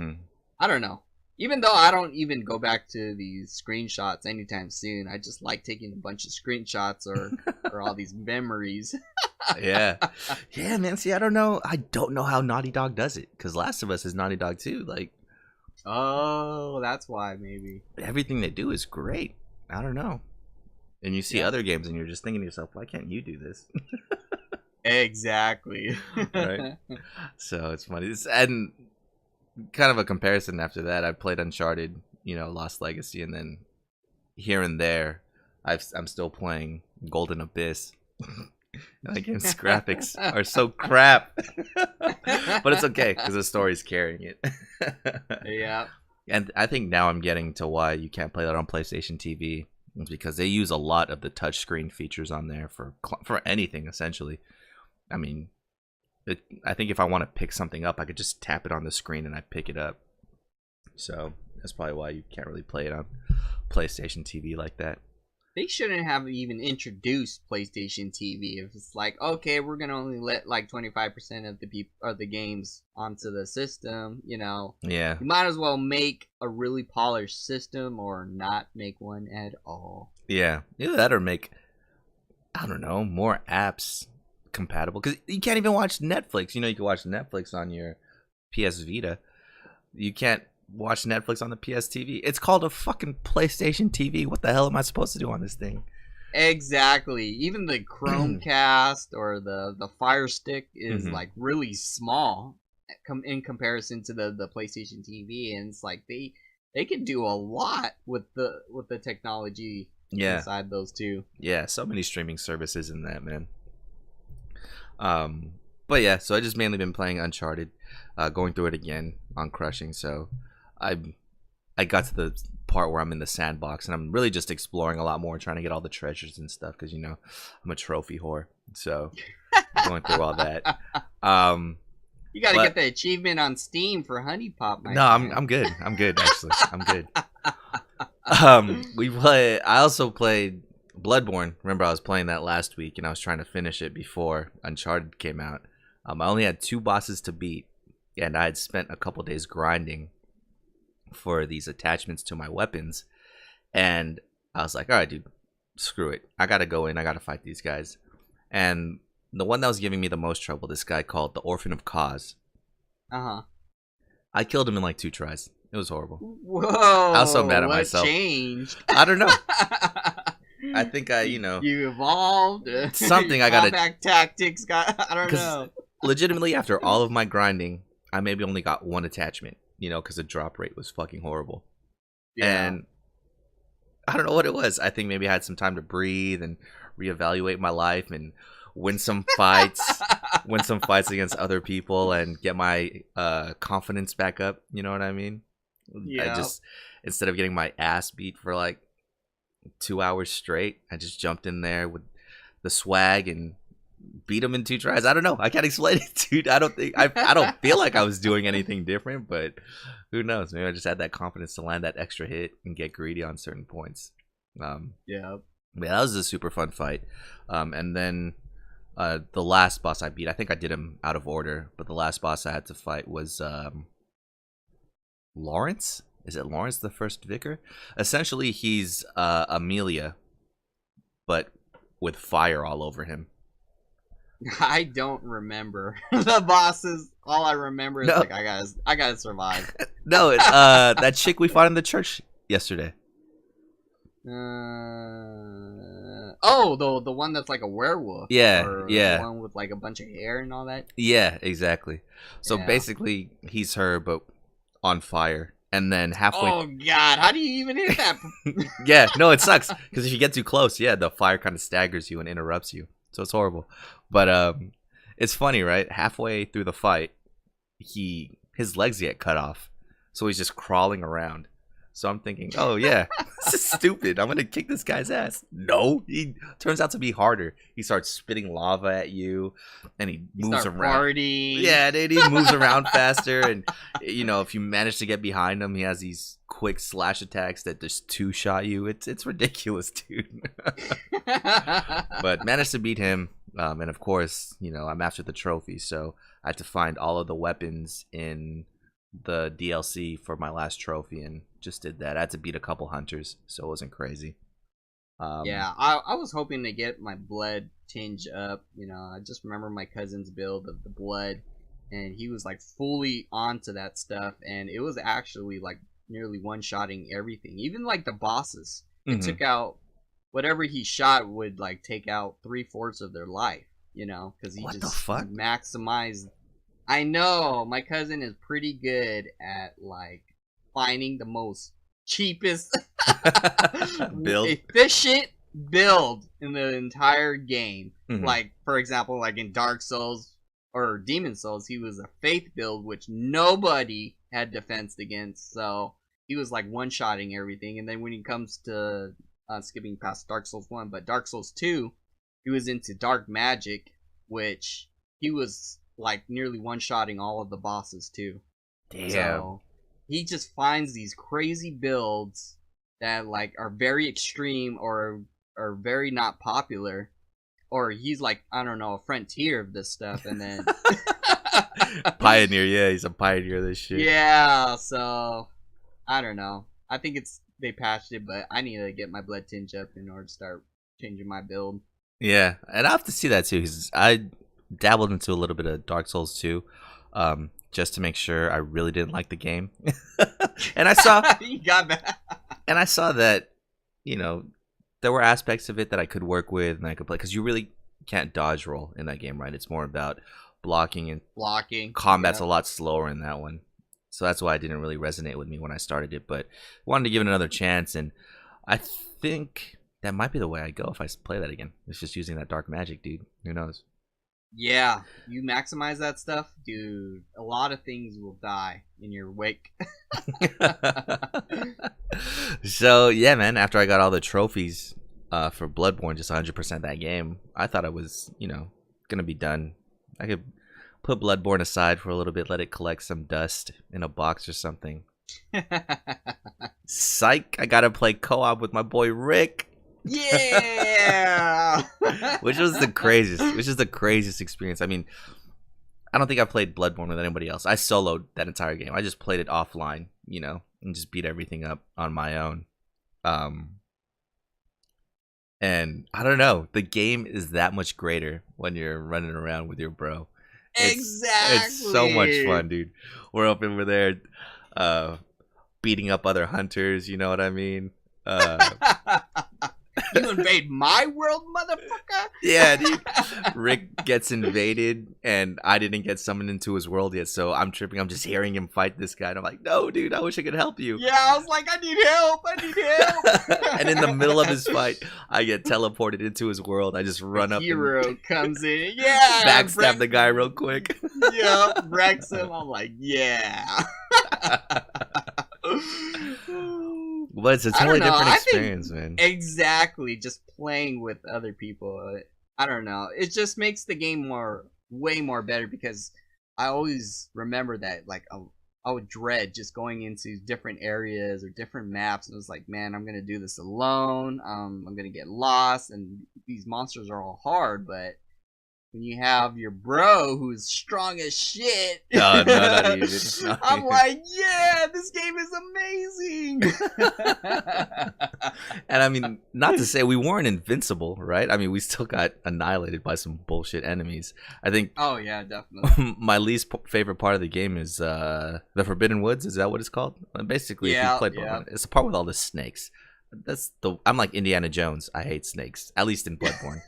I don't know. Even though I don't even go back to these screenshots anytime soon, I just like taking a bunch of screenshots or all these memories. Yeah, man. See, I don't know how Naughty Dog does it, because Last of Us is Naughty Dog too. Like, oh, that's why maybe everything they do is great. I don't know. And you see other games, and you're just thinking to yourself, why can't you do this? Exactly. Right. So it's funny. And kind of a comparison after that, I played Uncharted, Lost Legacy, and then here and there I'm still playing Golden Abyss. Like, its graphics are so crap. But it's okay because the story's carrying it. Yeah. And I think now I'm getting to why you can't play that on PlayStation TV. It's because they use a lot of the touchscreen features on there for anything, essentially. I mean, I think if I want to pick something up, I could just tap it on the screen and I pick it up. So that's probably why you can't really play it on PlayStation TV like that. They shouldn't have even introduced PlayStation TV. If it's like, okay, we're gonna only let like 25% of the games onto the system, Yeah. You might as well make a really polished system or not make one at all. Yeah, either that or make, I don't know, more apps compatible, because you can't even watch Netflix. You can watch Netflix on your PS Vita. You can't watch Netflix on the PS TV. It's called a fucking PlayStation TV. What the hell am I supposed to do on this thing? Exactly. Even the Chromecast or the Fire Stick is like really small in comparison to the PlayStation TV, and it's like they can do a lot with the technology inside those two. Yeah, so many streaming services in that, man. But yeah, so I just mainly been playing Uncharted, going through it again on Crushing. So I got to the part where I'm in the sandbox and I'm really just exploring a lot more, trying to get all the treasures and stuff, because I'm a trophy whore. So going through all that. You got to get the achievement on Steam for Honey Pop. No, I'm good. I'm good, actually. I'm good. I also played Bloodborne. Remember, I was playing that last week and I was trying to finish it before Uncharted came out. I only had 2 bosses to beat, and I had spent a couple days grinding for these attachments to my weapons, and I was like, all right, dude, screw it, I gotta go in, I gotta fight these guys. And the one that was giving me the most trouble, this guy called the Orphan of Kos, I killed him in like 2 tries. It was horrible. Whoa, I was so mad at myself. Changed? I don't know. I think you evolved. Something I gotta back tactics. I don't know. Legitimately, after all of my grinding, I maybe only got 1 attachment. Because the drop rate was fucking horrible. Yeah. And I don't know what it was. I think maybe I had some time to breathe and reevaluate my life and win some fights, against other people and get my confidence back up. You know what I mean? Yeah. I just, instead of getting my ass beat for like 2 hours straight, I just jumped in there with the swag and beat him in 2 tries. I don't know. I can't explain it, dude. I don't feel like I was doing anything different, but who knows? Maybe I just had that confidence to land that extra hit and get greedy on certain points. Yeah, that was a super fun fight. And then the last boss I beat, I think I did him out of order, but the last boss I had to fight was Lawrence. Is it Lawrence the First Vicar? Essentially, he's Amelia, but with fire all over him. I don't remember the bosses. All I remember is like I gotta survive. No, that chick we fought in the church yesterday. The one that's like a werewolf. Yeah, or yeah. The one with like a bunch of hair and all that. Yeah, exactly. So basically, he's her, but on fire. And then halfway. Oh God! How do you even hit that? Yeah, no, it sucks because if you get too close, the fire kind of staggers you and interrupts you. So it's horrible. But it's funny, right? Halfway through the fight, his legs get cut off, so he's just crawling around. So I'm thinking, oh yeah, this is stupid. I'm gonna kick this guy's ass. No, he turns out to be harder. He starts spitting lava at you, and he moves around. Party. Yeah, dude, he moves around faster, and if you manage to get behind him, he has these quick slash attacks that just two-shot you. It's ridiculous, dude. But managed to beat him, and of course, I'm after the trophy, so I had to find all of the weapons in the DLC for my last trophy, and just did that. I had to beat a couple hunters, so it wasn't crazy. Yeah, I was hoping to get my blood tinge up. I just remember my cousin's build of the blood, and he was like fully onto that stuff, and it was actually like nearly one-shotting everything, even like the bosses. It took out whatever he shot would like take out 3/4 of their life, because he what just the fuck? maximized. I know my cousin is pretty good at like finding the most cheapest build, efficient build in the entire game. Mm-hmm. Like for example, like in Dark Souls or Demon Souls, he was a faith build which nobody had defense against, so he was like one-shotting everything. And then when it comes to skipping past Dark Souls 1, but Dark Souls 2, he was into dark magic, which he was like nearly one-shotting all of the bosses too. Damn. So he just finds these crazy builds that like are very extreme or are very not popular, or he's like, I don't know, a frontier of this stuff, and then pioneer. Yeah, he's a pioneer of this shit. Yeah, so I don't know. I think they patched it, but I need to get my blood tinge up in order to start changing my build. Yeah, and I have to see that too, because I dabbled into a little bit of Dark Souls 2, just to make sure I really didn't like the game. And I saw you got that. And I saw that, there were aspects of it that I could work with and I could play, because you really can't dodge roll in that game, right? It's more about blocking, and combat's a lot slower in that one. So that's why it didn't really resonate with me when I started it, but wanted to give it another chance, and I think that might be the way I go if I play that again. It's just using that dark magic, dude. Who knows? Yeah, you maximize that stuff, dude. A lot of things will die in your wake. So yeah, man. After I got all the trophies for Bloodborne, just 100% that game, I thought I was, gonna be done. I could put Bloodborne aside for a little bit, let it collect some dust in a box or something. Psych! I gotta play co-op with my boy Rick. Yeah. which is the craziest experience. I mean, I don't think I played Bloodborne with anybody else. I soloed that entire game. I just played it offline, and just beat everything up on my own. And I don't know, the game is that much greater when you're running around with your bro. Exactly. It's so much fun, dude. We're up over there beating up other hunters, you know what I mean? You invade my world, motherfucker. Yeah, dude. Rick gets invaded, and I didn't get summoned into his world yet, so I'm tripping. I'm just hearing him fight this guy, and I'm like, no, dude, I wish I could help you. Yeah, I was like, I need help. And in the middle of his fight, I get teleported into his world. I just run up. Hero comes in. Yeah. Backstab the guy real quick. Yeah, wrecks him. I'm like, yeah. But it's a totally different experience, man. Exactly, just playing with other people. I don't know. It just makes the game way more better, because I always remember that, like, I would dread just going into different areas or different maps, and it was like, man, I'm gonna do this alone. I'm gonna get lost, and these monsters are all hard, but when you have your bro who's strong as shit, no, not even. I'm like, yeah, this game is amazing. And I mean, not to say we weren't invincible, right? I mean, we still got annihilated by some bullshit enemies. I think. Oh yeah, definitely. My least favorite part of the game is the Forbidden Woods. Is that what it's called? Basically, yeah, if you played Bloodborne, it's the part with all the snakes. I'm like Indiana Jones. I hate snakes, at least in Bloodborne.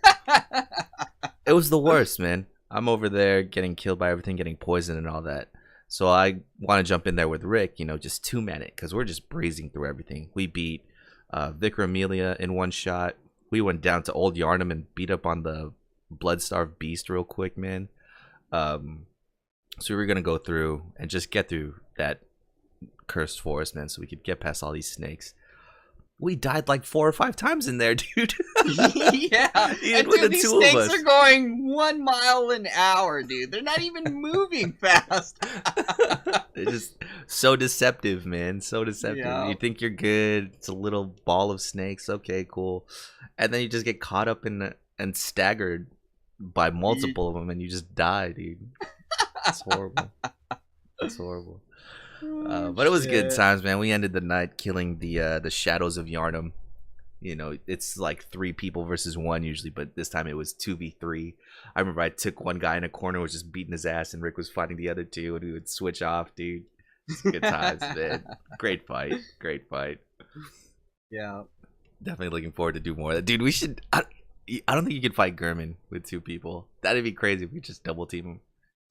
It was the worst, man. I'm over there getting killed by everything, getting poisoned and all that. So I want to jump in there with Rick, just two-man it, because we're just breezing through everything. We beat Vicar Amelia in one shot. We went down to Old Yarnum and beat up on the Bloodstarved Beast real quick, man. So we were going to go through and just get through that cursed forest, man, so we could get past all these snakes. We died like 4 or 5 times in there, dude. Yeah, and dude, these snakes are going 1 mile an hour, dude. They're not even moving fast. They're just so deceptive, man. So deceptive. Yeah. You think you're good. It's a little ball of snakes. Okay, cool. And then you just get caught up in and staggered by multiple of them, and you just die, dude. It's horrible. It's horrible. But it was good times, man. We ended the night killing the Shadows of Yharnam. You know, it's like 3 people versus 1 usually, but this time it was 2v3. I remember I took one guy in a corner, was just beating his ass, and Rick was fighting the other 2, and we would switch off, dude. It's good times, man. Great fight. Great fight. Yeah. Definitely looking forward to do more of that. Dude, we should... I don't think you could fight Gehrman with 2 people. That'd be crazy if we just double team him.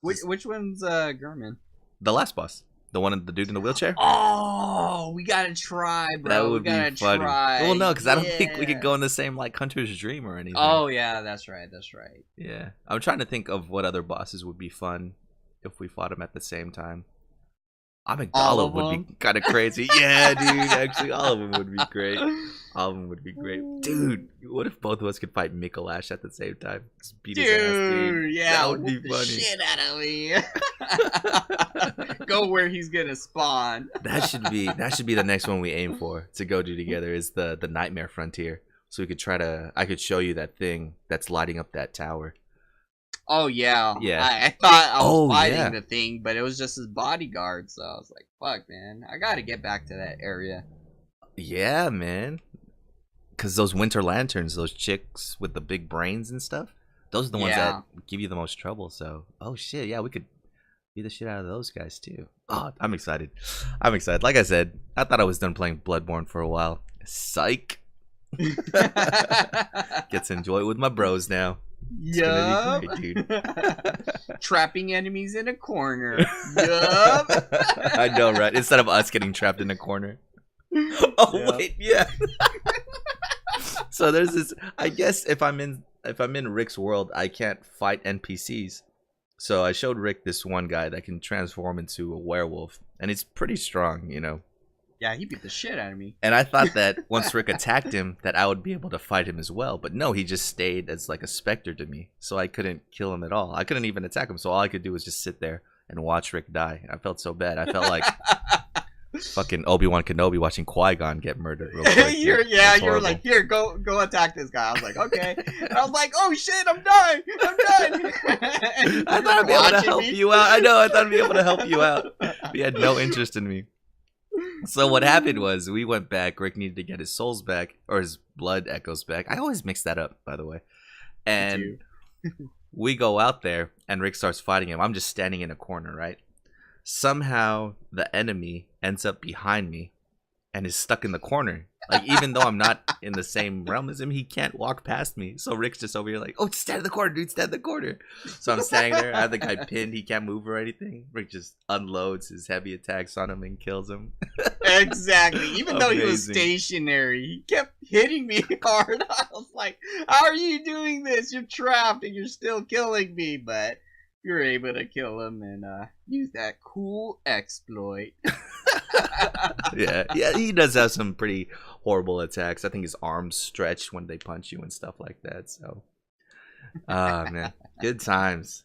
Which one's Gehrman? The last boss. The dude in the wheelchair? Oh, we gotta try, bro. That would be funny. Try. Well, no, because I don't think we could go in the same, like, Hunter's Dream or anything. Oh, yeah, that's right. That's right. Yeah. I'm trying to think of what other bosses would be fun if we fought them at the same time. Amygdala would be kind of crazy. Yeah, dude. Actually, all of them would be great. All of them would be great. Dude, what if both of us could fight Mikolash at the same time? Just beat his ass, dude. Yeah, that would be funny. Shit out of me. Go where he's gonna spawn. That should be the next one we aim for to go do together. Is the Nightmare Frontier. So we could I could show you that thing that's lighting up that tower. Oh yeah, yeah. I thought I was fighting the thing, but it was just his bodyguard. So I was like, "Fuck, man, I gotta get back to that area." Yeah, man. Because those winter lanterns, those chicks with the big brains and stuff, those are the ones that give you the most trouble. So, oh shit, yeah, we could beat the shit out of those guys too. Oh, I'm excited. I'm excited. Like I said, I thought I was done playing Bloodborne for a while. Psych. Get to enjoy it with my bros now. Yup. Trapping enemies in a corner. Yup. I know, right? Instead of us getting trapped in a corner. Oh wait, yeah. So there's this. I guess if I'm in Rick's world, I can't fight NPCs. So I showed Rick this one guy that can transform into a werewolf, and he's pretty strong, you know. Yeah, he beat the shit out of me. And I thought that once Rick attacked him, that I would be able to fight him as well. But no, he just stayed as like a specter to me. So I couldn't kill him at all. I couldn't even attack him. So all I could do was just sit there and watch Rick die. I felt so bad. I felt like fucking Obi-Wan Kenobi watching Qui-Gon get murdered real quick. You were like, here, go attack this guy. I was like, okay. And I was like, oh shit, I'm dying. I thought I'd be able to help you out. I know, I thought I'd be able to help you out. But he had no interest in me. So what happened was we went back. Rick needed to get his souls back, or his blood echoes back. I always mix that up, by the way. And we go out there, and Rick starts fighting him. I'm just standing in a corner, right? Somehow the enemy ends up behind me and is stuck in the corner. Like, even though I'm not in the same realm as him, he can't walk past me. So Rick's just over here like, oh, stand in the corner, dude, stand in the corner. So I'm standing there. I have the guy pinned. He can't move or anything. Rick just unloads his heavy attacks on him and kills him. Exactly. Even though he was stationary, he kept hitting me hard. I was like, how are you doing this? You're trapped and you're still killing me. But you're able to kill him and use that cool exploit. yeah, he does have some pretty horrible attacks. I think his arms stretch when they punch you and stuff like that. So, man, good times.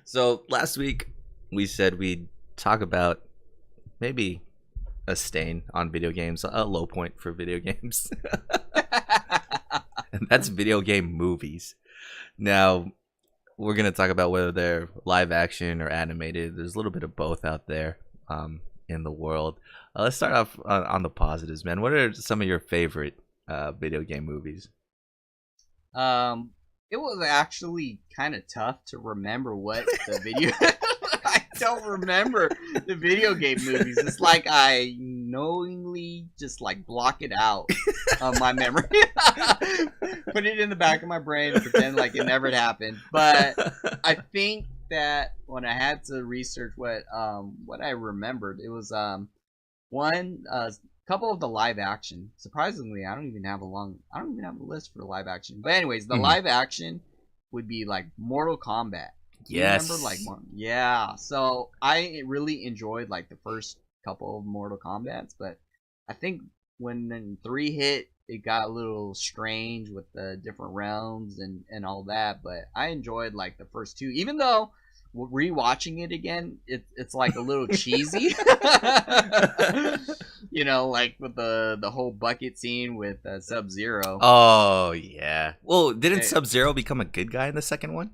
So last week we said we'd talk about maybe a stain on video games, a low point for video games, and that's video game movies. Now, we're going to talk about whether they're live action or animated. There's a little bit of both out there in the world. Let's start off on the positives, man. What are some of your favorite video game movies? It was actually kind of tough to remember what the video... I don't remember the video game movies. It's like I knowingly just like block it out of my memory. Put it in the back of my brain and pretend like it never happened. But I think that when I had to research what I remembered, it was couple of the live action. Surprisingly, I don't even have a list for live action. But anyways, the live action would be like Mortal Kombat. Do you remember like one? Yeah. So I really enjoyed like the first couple of Mortal Kombats, but I think when then 3 hit, it got a little strange with the different realms and all that. But I enjoyed like the first two, even though rewatching it again, it's like a little cheesy. Like with the whole bucket scene with Sub-Zero. Oh yeah. Well, didn't Sub-Zero become a good guy in the second one?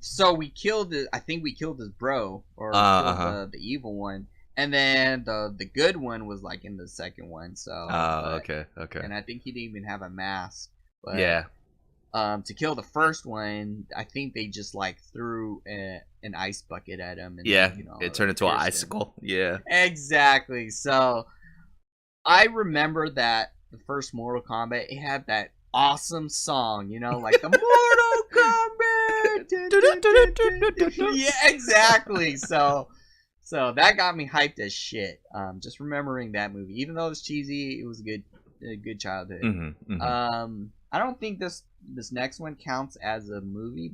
So we killed it. I think we killed his bro, or killed the evil one, and then the good one was like in the second one. So okay. And I think he didn't even have a mask. But, yeah. To kill the first one, I think they just like threw an ice bucket at him. And yeah, it turned into an icicle. Yeah. Exactly. So I remember that the first Mortal Kombat, it had that awesome song, like the Mortal Kombat. Yeah, exactly. So that got me hyped as shit. Just remembering that movie, even though it was cheesy, it was a good childhood. I don't think this next one counts as a movie,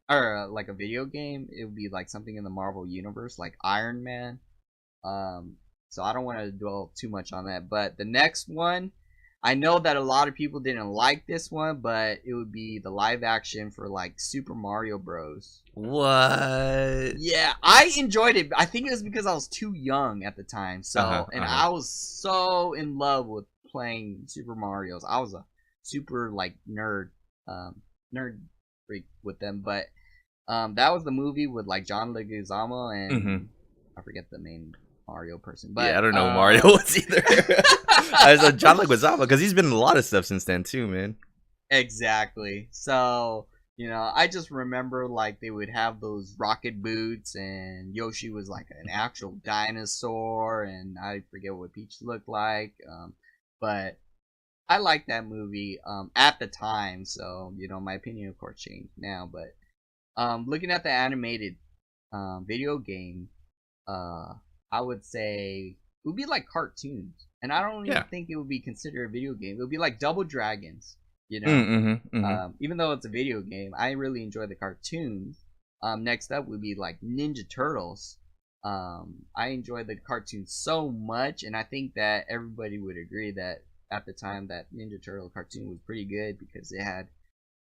or like a video game. It would be like something in the Marvel universe, like Iron Man. So I don't want to dwell too much on that. But the next one, I know that a lot of people didn't like this one, but it would be the live action for like Super Mario Bros. What? Yeah, I enjoyed it. I think it was because I was too young at the time. So, I was so in love with playing Super Mario's. I was a super like nerd freak with them. But that was the movie with like John Leguizamo and I forget the main Mario person. But yeah, I don't know who Mario was either. I was John Leguizamo because he's been in a lot of stuff since then too, man. Exactly. So I just remember like they would have those rocket boots, and Yoshi was like an actual dinosaur, and I forget what Peach looked like. But I liked that movie at the time, so my opinion of course changed now. But looking at the animated video game, I would say it would be like cartoons, and I don't even think it would be considered a video game. It would be like Double Dragons, even though it's a video game. I really enjoy the cartoons. Next up would be like Ninja Turtles. I enjoyed the cartoons so much, and I think that everybody would agree that at the time that Ninja Turtle cartoon was pretty good because it had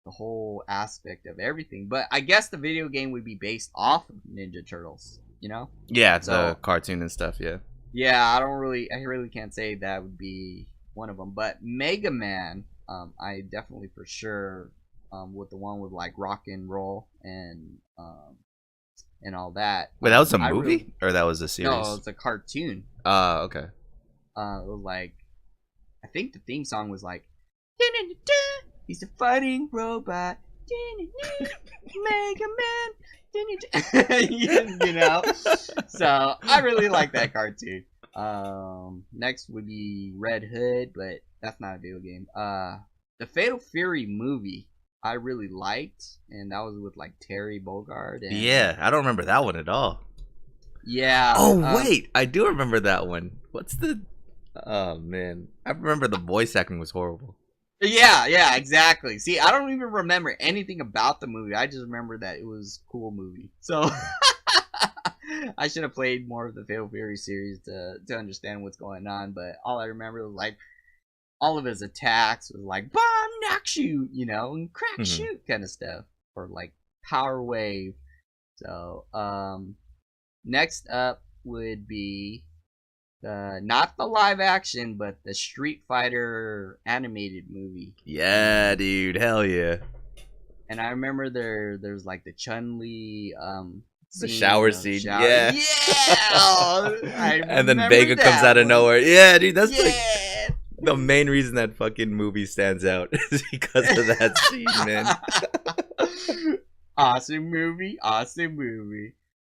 the whole aspect of everything. But I guess the video game would be based off of Ninja Turtles. Yeah, the cartoon and stuff. Yeah, I really can't say that would be one of them. But Mega Man, I definitely for sure with the one with like rock and roll and all that. Wait, that was a movie or that was a series? No, it's a cartoon. Okay. It was like, I think the theme song was like, he's a fighting robot, Mega Man. So I really like that cartoon. Next would be Red Hood, but that's not a video game. The Fatal Fury movie I really liked, and that was with like Terry Bogard. And, yeah, I don't remember that one at all. Yeah. Oh wait, I do remember that one. What's the? Oh man, I remember the voice acting was horrible. Yeah, exactly. See, I don't even remember anything about the movie. I just remember that it was a cool movie. So I should have played more of the Fatal Fury series to understand what's going on. But all I remember was like all of his attacks was like bomb, knock, shoot, and crack, shoot kind of stuff, or like power wave. So next up would be not the live action, but the Street Fighter animated movie. Yeah, dude, hell yeah. And I remember there's like the Chun-Li the shower scene. Yeah. And then Vega comes out of nowhere. Yeah, dude, that's like the main reason that fucking movie stands out is because of that scene, man. Awesome movie.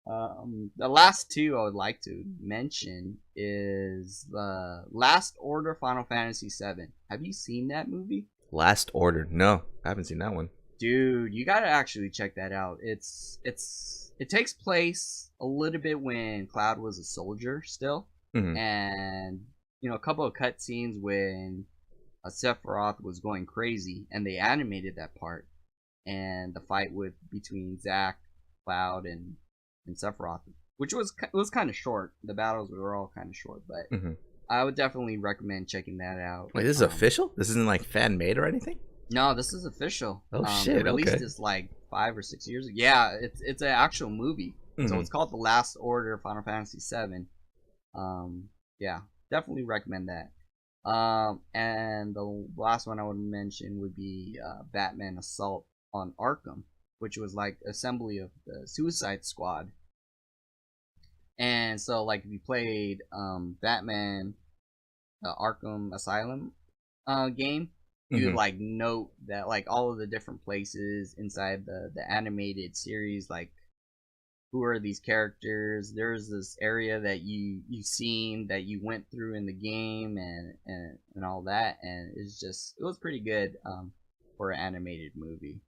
The last two I would like to mention is the Last Order Final Fantasy VII. Have you seen that movie? Last Order? No, I haven't seen that one. Dude, you gotta actually check that out. It takes place a little bit when Cloud was a soldier still, and a couple of cutscenes when Sephiroth was going crazy, and they animated that part, and the fight between Zack Cloud and Sephiroth, which was kind of short. The battles were all kind of short, but I would definitely recommend checking that out. Wait, this is official? This isn't like fan made or anything? No, this is official. Oh shit! They released okay. this like 5 or 6 years ago. Yeah, it's an actual movie. So it's called The Last Order Final Fantasy VII. Yeah, definitely recommend that. And the last one I would mention would be Batman Assault on Arkham, which was like assembly of the Suicide Squad. And so, like, if you played Batman Arkham Asylum game, you like note that like all of the different places inside the animated series, like who are these characters. There's this area that you've seen that you went through in the game and all that, and it was pretty good for an animated movie.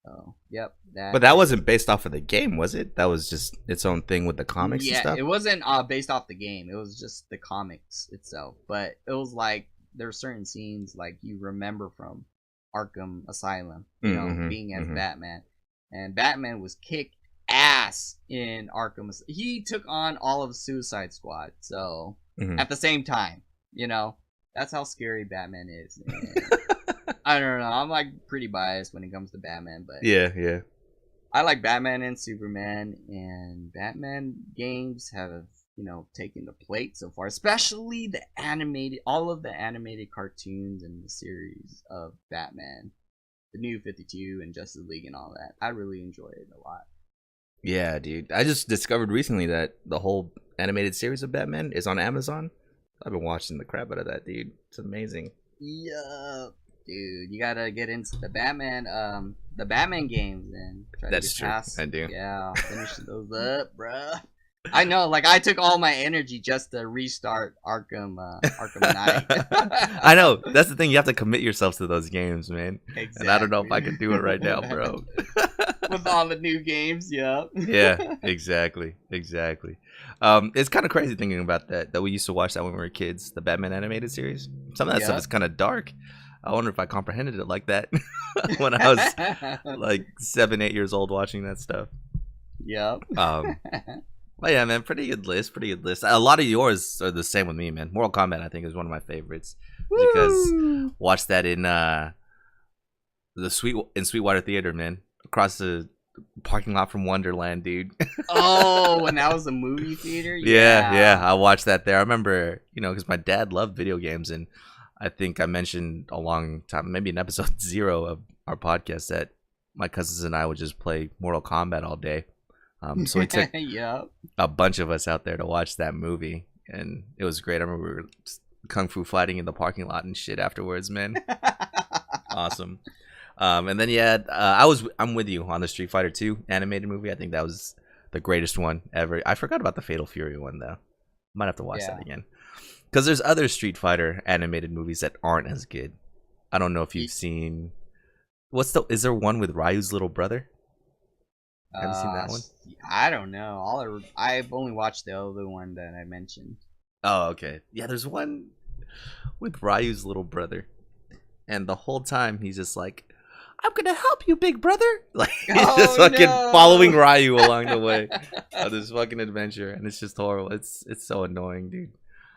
So yep, but that wasn't based off of the game, was it? That was just its own thing with the comics and stuff? It wasn't based off the game. It was just the comics itself. But it was like there were certain scenes like you remember from Arkham Asylum, you know, being as Batman. And Batman was kicked ass in Arkham. He took on all of Suicide Squad. So at the same time, you know, that's how scary Batman is. I don't know. I'm like pretty biased when it comes to Batman, but yeah. I like Batman and Superman, and Batman games have, you know, taken the plate so far, especially all of the animated cartoons and the series of Batman, the New 52 and Justice League and all that. I really enjoy it a lot. Yeah, dude. I just discovered recently that the whole animated series of Batman is on Amazon. I've been watching the crap out of that, dude. It's amazing. Yeah. Dude, you gotta get into the Batman games and try That's to true. past. I do. Yeah, finish those up, bruh. I know, like I took all my energy just to restart Arkham Knight. I know. That's the thing. You have to commit yourself to those games, man. Exactly. And I don't know if I can do it right now, bro. With all the new games, yeah. Yeah, exactly. It's kind of crazy thinking about that we used to watch that when we were kids, the Batman animated series. Some of that stuff is kind of dark. I wonder if I comprehended it like that when I was like 7, 8 years old watching that stuff. Yep. But yeah, man, pretty good list. A lot of yours are the same with me, man. Mortal Kombat, I think, is one of my favorites. Woo! Because watched that in Sweetwater Theater, man, across the parking lot from Wonderland, dude. Oh, when that was a movie theater. Yeah. I watched that there. I remember, you know, because my dad loved video games, and I think I mentioned a long time, maybe in episode 0 of our podcast, that my cousins and I would just play Mortal Kombat all day. So we took a bunch of us out there to watch that movie, and it was great. I remember we were kung fu fighting in the parking lot and shit afterwards, man. Awesome. And then I'm with you on the Street Fighter 2 animated movie. I think that was the greatest one ever. I forgot about the Fatal Fury one though. Might have to watch that again. Because there's other Street Fighter animated movies that aren't as good. I don't know if you've seen. Is there one with Ryu's little brother? Have you seen that one? I don't know. I've only watched the other one that I mentioned. Oh, okay. Yeah, there's one with Ryu's little brother, and the whole time he's just like, "I'm gonna help you, big brother." Like he's just fucking following Ryu along the way of this fucking adventure, and it's just horrible. It's so annoying, dude.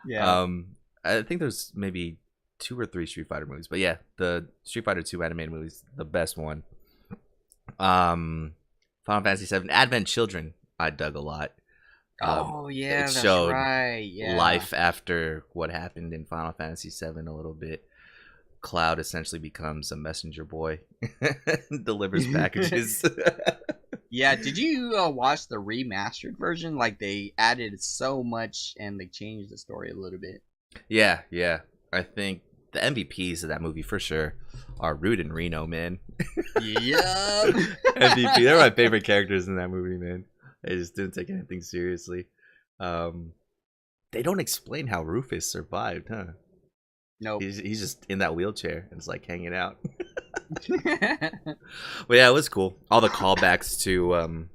Yeah. I think there's maybe 2 or 3 Street Fighter movies, but yeah, the Street Fighter 2 animated movie is the best one. Final Fantasy VII Advent Children, I dug a lot. It showed right. Yeah. life after what happened in Final Fantasy VII a little bit. Cloud essentially becomes a messenger boy, delivers packages. Yeah, did you watch the remastered version? Like they added so much and they changed the story a little bit. Yeah. I think the MVPs of that movie for sure are Rude and Reno, man. Yeah. MVP. They're my favorite characters in that movie, man. They just didn't take anything seriously. They don't explain how Rufus survived, huh? No. Nope. He's just in that wheelchair and it's like hanging out. But yeah, it was cool. All the callbacks to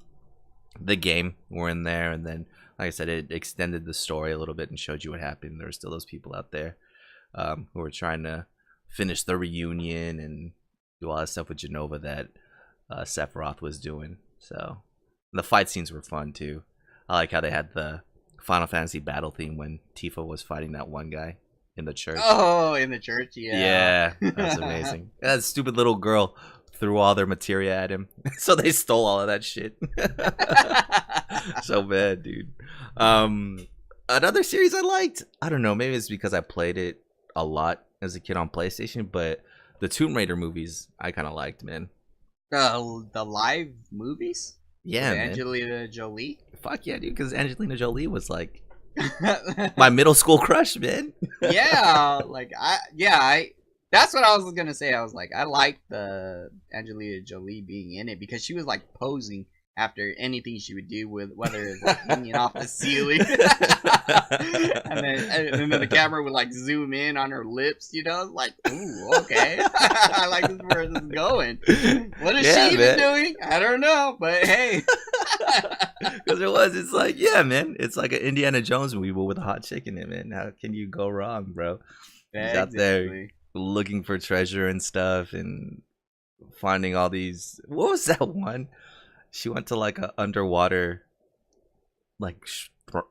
the game were in there, and then like I said, it extended the story a little bit and showed you what happened. There were still those people out there who were trying to finish the reunion and do all that stuff with Genova that Sephiroth was doing. So The fight scenes were fun too. I like how they had the Final Fantasy battle theme when Tifa was fighting that one guy in the church. Oh, in the church, yeah. Yeah, that's amazing. That stupid little girl threw all their materia at him, so they stole all of that shit. So bad, dude. Another series I liked. I don't know. Maybe it's because I played it a lot as a kid on PlayStation, but the Tomb Raider movies I kind of liked, man. The live movies? Yeah, with man. Angelina Jolie? Fuck yeah, dude, because Angelina Jolie was like my middle school crush, man. Yeah, like that's what I was gonna say. I was like, I liked the Angelina Jolie being in it because she was like posing after anything she would do, with whether it's like hanging off the ceiling, and then the camera would like zoom in on her lips. You know, like, ooh, okay, I like this where this is going. What is she even doing? I don't know, but hey. Because it's like, yeah, man, it's like an Indiana Jones movie but with a hot chick in it, man. How can you go wrong, bro? Yeah, He's out there looking for treasure and stuff and finding all these. What was that one? She went to like a underwater like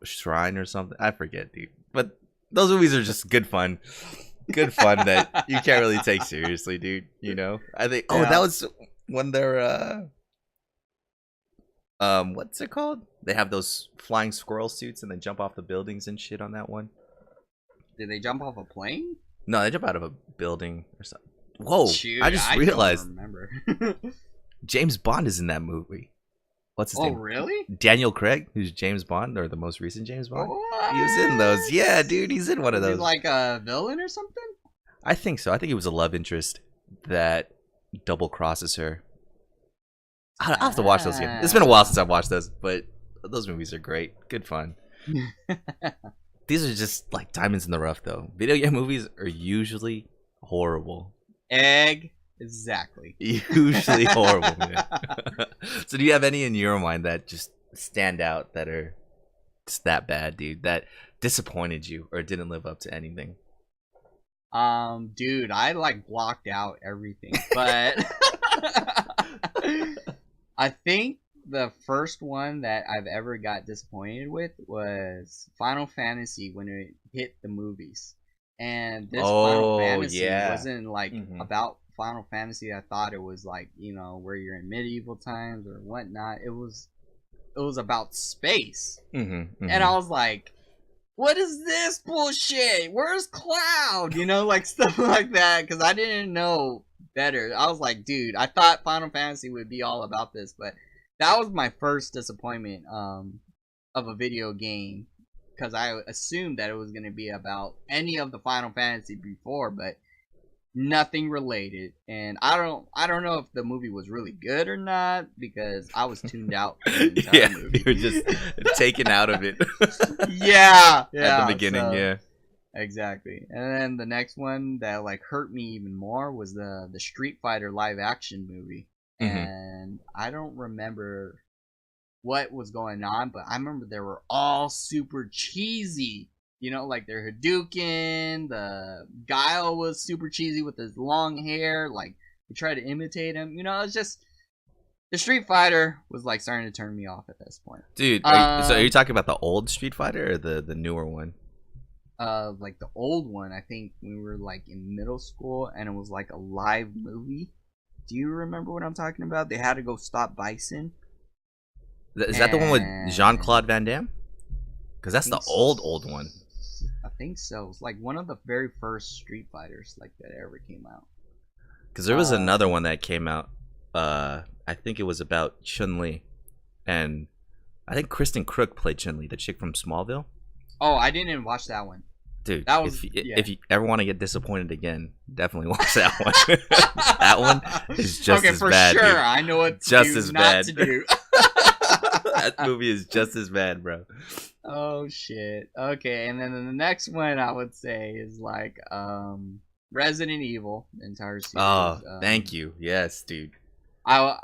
shrine or something. I forget, dude. But those movies are just good fun. Good fun that you can't really take seriously, dude. You know? I think that was when they're what's it called? They have those flying squirrel suits and they jump off the buildings and shit on that one. Did they jump off a plane? No, they jump out of a building or something. Whoa! Shoot, I just realized. Don't remember. James Bond is in that movie. What's his name? Oh, really? Daniel Craig, who's James Bond, or the most recent James Bond. What? He was in those. Yeah, dude, he's in one of those. He's like a villain or something? I think so. I think he was a love interest that double crosses her. I'll have to watch those again. It's been a while since I've watched those, but those movies are great. Good fun. These are just like diamonds in the rough, though. Video game movies are usually horrible. Exactly. Usually horrible, man. So do you have any in your mind that just stand out that are just that bad, dude? That disappointed you or didn't live up to anything? Dude, I like blocked out everything, but I think the first one that I've ever got disappointed with was Final Fantasy when it hit the movies. And this Final Fantasy wasn't like about Final Fantasy. I thought it was like, you know, where you're in medieval times or whatnot. It was about space. And I was like, what is this bullshit? Where's Cloud? You know, like stuff like that, because I didn't know better. I was like, dude, I thought Final Fantasy would be all about this, but that was my first disappointment of a video game, because I assumed that it was going to be about any of the Final Fantasy before, but nothing related. And I don't know if the movie was really good or not, because I was tuned out for the entire movie. You were just taken out of it. yeah, at the beginning. Exactly. And then the next one that like hurt me even more was the Street Fighter live action movie. And I don't remember what was going on, but I remember they were all super cheesy. You know, like their Hadouken, the Guile was super cheesy with his long hair. Like, they tried to imitate him. You know, it's just... The Street Fighter was like starting to turn me off at this point. Dude, so are you talking about the old Street Fighter or the newer one? Like the old one. I think we were like in middle school and it was like a live movie. Do you remember what I'm talking about? They had to go stop Bison. Is that the one with Jean-Claude Van Damme? Because that's the old one. I think so. It's like one of the very first Street Fighters like that ever came out. Because there was another one that came out. I think it was about Chun-Li, and I think Kristen Crook played Chun-Li, the chick from Smallville. Oh, I didn't even watch that one. Dude, that was, if you ever want to get disappointed again, definitely watch that one. That one is just as bad. Okay, for sure. Dude. I know what not to do. That movie is just as bad, bro. Oh shit. Okay, and then the next one I would say is like Resident Evil, the entire series. Oh, thank you. Yes, dude. I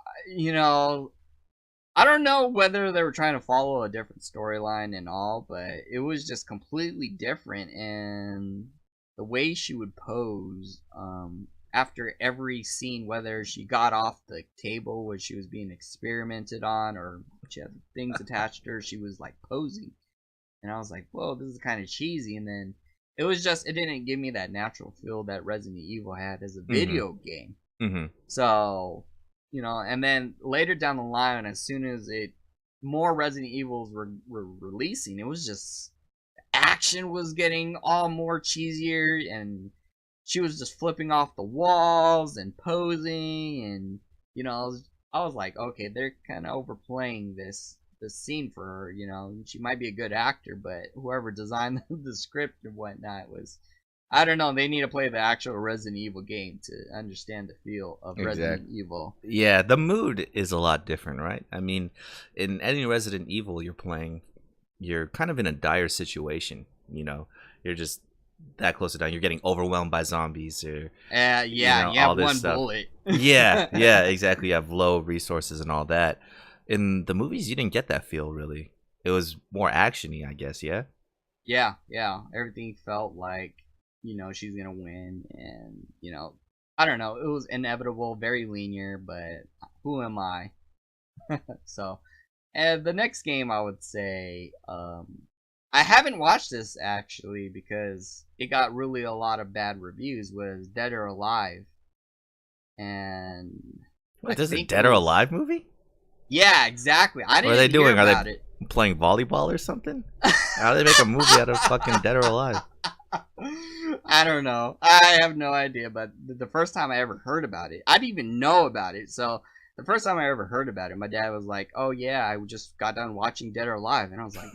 don't know whether they were trying to follow a different storyline and all, but it was just completely different, and the way she would pose, after every scene, whether she got off the table where she was being experimented on or she had things attached to her, she was like posing. And I was like, whoa, this is kind of cheesy. And then it didn't give me that natural feel that Resident Evil had as a video game. So, and then later down the line, as soon as more Resident Evils were releasing, it was just, action was getting all more cheesier, and she was just flipping off the walls and posing, and, I was like, okay, they're kind of overplaying this scene for her. She might be a good actor, but whoever designed the script and whatnot was, I don't know, they need to play the actual Resident Evil game to understand the feel of Resident Evil. Yeah, the mood is a lot different, right? I mean, in any Resident Evil you're playing, you're kind of in a dire situation, you're just that close to dying. You're getting overwhelmed by zombies, or you have one bullet. yeah, exactly. You have low resources and all that. In the movies, you didn't get that feel, really. It was more actiony, I guess. Yeah. Everything felt like, she's gonna win, and I don't know. It was inevitable, very linear, but who am I? So, and the next game, I would say, I haven't watched this actually because it got really a lot of bad reviews, was Dead or Alive. And what, there's a Dead or Alive movie? Yeah, exactly. I didn't What are they doing? Are they playing volleyball or something? How do they make a movie out of fucking Dead or Alive? I don't know. I have no idea, but the first time I ever heard about it, I didn't even know about it. So the first time I ever heard about it, my dad was like, oh yeah, I just got done watching Dead or Alive. And I was like,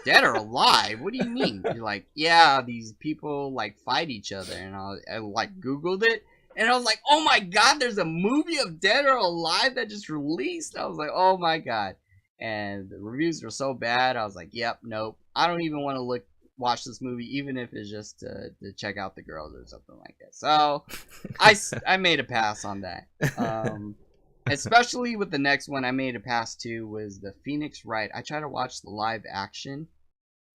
Dead or Alive? What do you mean? You're like, yeah, these people like fight each other. And I like Googled it. And I was like, oh my god, there's a movie of Dead or Alive that just released. I was like, oh my god. And the reviews were so bad. I was like, yep, nope. I don't even want to watch this movie, even if it's just to check out the girls or something like that. So I made a pass on that. Especially with the next one I made a pass to was the Phoenix Wright. I tried to watch the live action.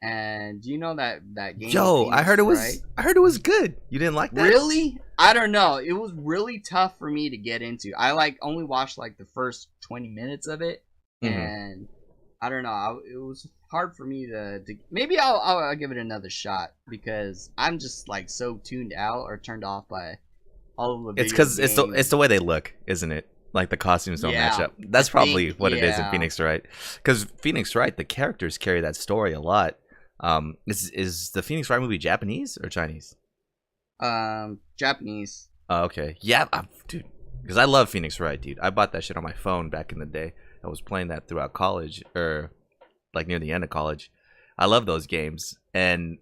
And do you know that game? Yo, I heard it was good. You didn't like that? Really? I don't know. It was really tough for me to get into. I only watched the first 20 minutes of it, and I don't know. It was hard for me to maybe I'll give it another shot, because I'm just so tuned out or turned off by all of the. It's because it's the way they look, isn't it? Like the costumes don't match up. That's probably what it is in Phoenix Wright. Because Phoenix Wright, the characters carry that story a lot. Is the Phoenix Wright movie Japanese or Chinese? Japanese. Oh, okay. Yeah, dude. Because I love Phoenix Wright, dude. I bought that shit on my phone back in the day. I was playing that throughout college, or near the end of college. I love those games, and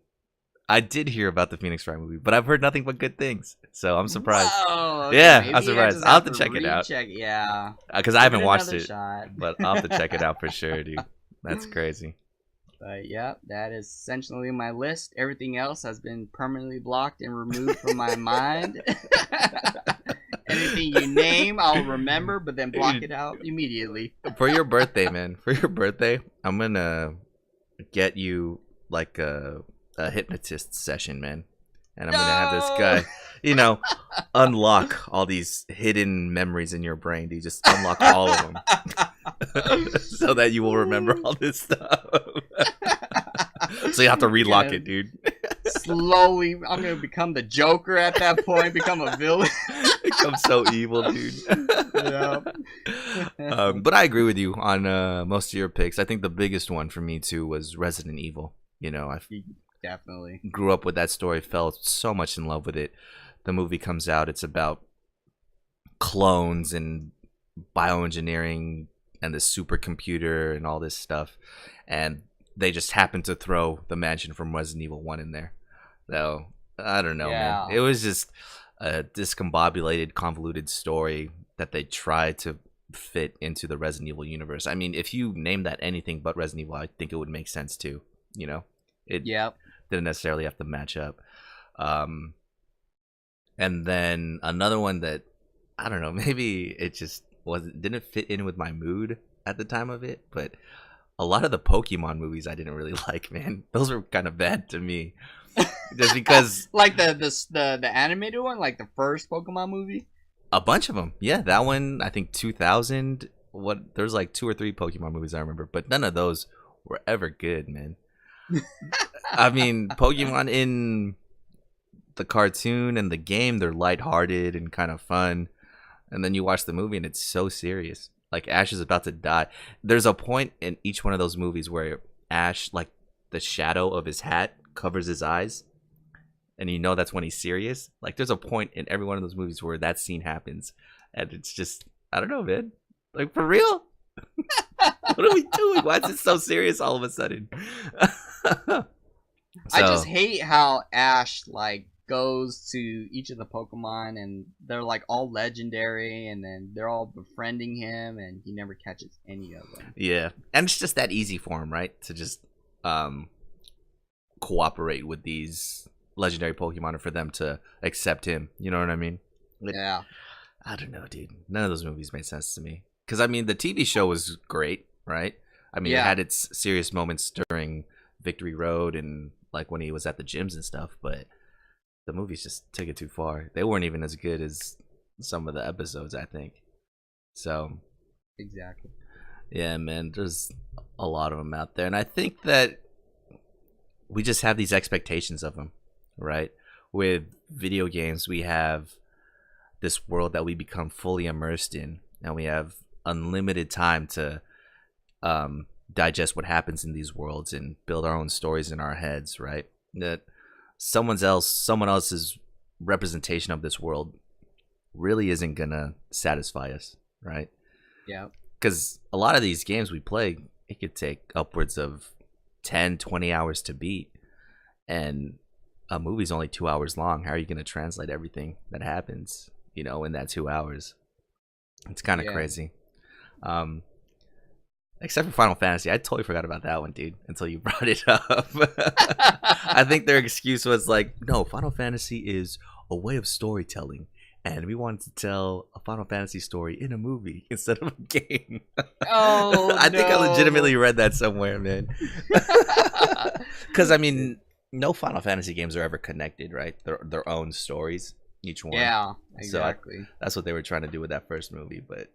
I did hear about the Phoenix Wright movie, but I've heard nothing but good things. So I'm surprised. Whoa, okay, yeah, I'm surprised. I'll have to check it out. Yeah. Because I haven't watched it, but I'll have to check it out for sure, dude. That's crazy. But yeah, that is essentially my list. Everything else has been permanently blocked and removed from my mind. Anything you name, I'll remember, but then block it out immediately. For your birthday, man. For your birthday, I'm gonna get you a hypnotist session, man. And I'm gonna have this guy, unlock all these hidden memories in your brain. Do you just unlock all of them so that you will remember all this stuff? So you have to relock it, dude. Slowly, I'm gonna become the Joker at that point. Become a villain. Become so evil, dude. Yeah. But I agree with you on most of your picks. I think the biggest one for me too was Resident Evil. I definitely grew up with that story, fell so much in love with it. The movie comes out, it's about clones and bioengineering and the supercomputer and all this stuff, and they just happened to throw the mansion from Resident Evil 1 in there. So I don't know, man. It was just a discombobulated, convoluted story that they tried to fit into the Resident Evil universe. I mean, if you name that anything but Resident Evil, I think it would make sense too. It didn't necessarily have to match up. And then another one that, I don't know, maybe it just didn't fit in with my mood at the time of it, but a lot of the Pokemon movies I didn't really like, man. Those were kind of bad to me. Just because like the animated one, like the first Pokemon movie. a bunch of them, yeah, that one I think 2000. What there's like 2 or 3 Pokemon movies I remember, but none of those were ever good, man. I mean, Pokemon in the cartoon and the game, they're lighthearted and kind of fun. And then you watch the movie and it's so serious. Like Ash is about to die. There's a point in each one of those movies where Ash, like the shadow of his hat covers his eyes. And you know that's when he's serious. Like there's a point in every one of those movies where that scene happens. And it's just, I don't know, man. Like for real? What are we doing? Why is it so serious all of a sudden? I just hate how Ash like goes to each of the Pokemon and they're like all legendary and then they're all befriending him and he never catches any of them. Yeah. And it's just that easy for him, right? To just cooperate with these legendary Pokemon and for them to accept him. You know what I mean? Yeah. I don't know, dude. None of those movies made sense to me. Because, I mean, the TV show was great, right? I mean, it had its serious moments during Victory Road and, like, when he was at the gyms and stuff. But the movies just took it too far. They weren't even as good as some of the episodes, I think. So. Exactly. Yeah, man. There's a lot of them out there. And I think that we just have these expectations of them, right? With video games, we have this world that we become fully immersed in. And we have unlimited time to digest what happens in these worlds and build our own stories in our heads, right? That someone else's representation of this world really isn't gonna satisfy us, right? Yeah. Because a lot of these games we play, it could take upwards of 10-20 hours to beat, and a movie's only 2 hours long. How are you gonna translate everything that happens, you know, in that 2 hours? It's kind of crazy. Except for Final Fantasy. I totally forgot about that one, dude, until you brought it up. I think their excuse was like, no, Final Fantasy is a way of storytelling. And we wanted to tell a Final Fantasy story in a movie instead of a game. Oh, I think I legitimately read that somewhere, man. Because, I mean, no Final Fantasy games are ever connected, right? They're their own stories. Each one. Yeah, exactly. So that's what they were trying to do with that first movie, but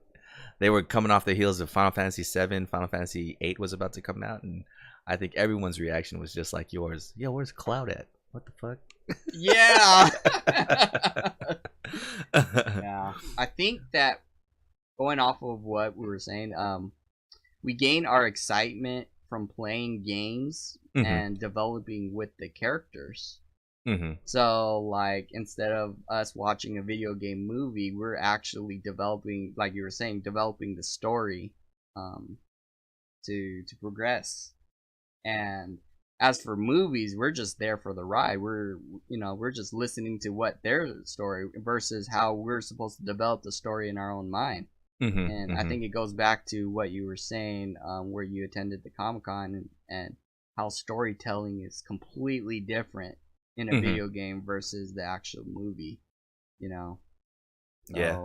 they were coming off the heels of Final Fantasy 7. Final Fantasy 8 was about to come out, and I think everyone's reaction was just like yours. Yo, where's Cloud at? What the fuck? Yeah. Yeah. I think that going off of what we were saying, we gain our excitement from playing games and developing with the characters. So, like, instead of us watching a video game movie, we're actually developing, like you were saying, developing the story to progress. And as for movies, we're just there for the ride. We're just listening to what their story versus how we're supposed to develop the story in our own mind. I think it goes back to what you were saying, where you attended the Comic-Con and how storytelling is completely different in a video game versus the actual movie, you know? So, yeah.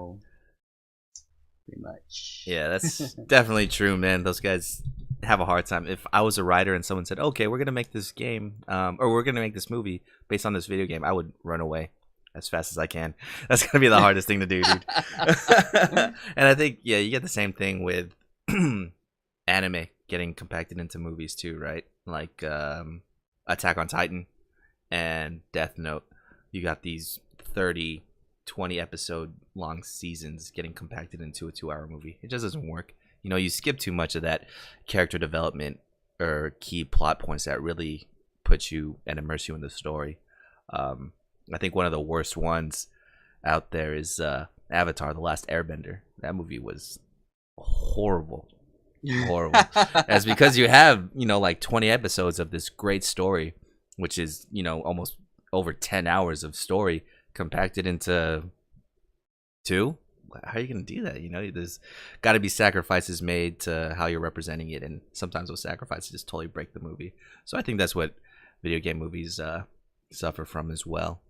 Pretty much. Yeah, that's definitely true, man. Those guys have a hard time. If I was a writer and someone said, okay, we're going to make this game, or we're going to make this movie based on this video game, I would run away as fast as I can. That's going to be the hardest thing to do, dude. And I think, yeah, you get the same thing with anime getting compacted into movies too, right? Like Attack on Titan and Death Note. You got these 30, 20 episode long seasons getting compacted into a 2-hour movie. It just doesn't work. You know, you skip too much of that character development or key plot points that really put you and immerse you in the story. I think one of the worst ones out there is Avatar: The Last Airbender. That movie was horrible. That's because you have, you know, like 20 episodes of this great story, which is, you know, almost over 10 hours of story compacted into 2. How are you going to do that? You know, there's got to be sacrifices made to how you're representing it, and sometimes those sacrifices just totally break the movie. So I think that's what video game movies suffer from as well.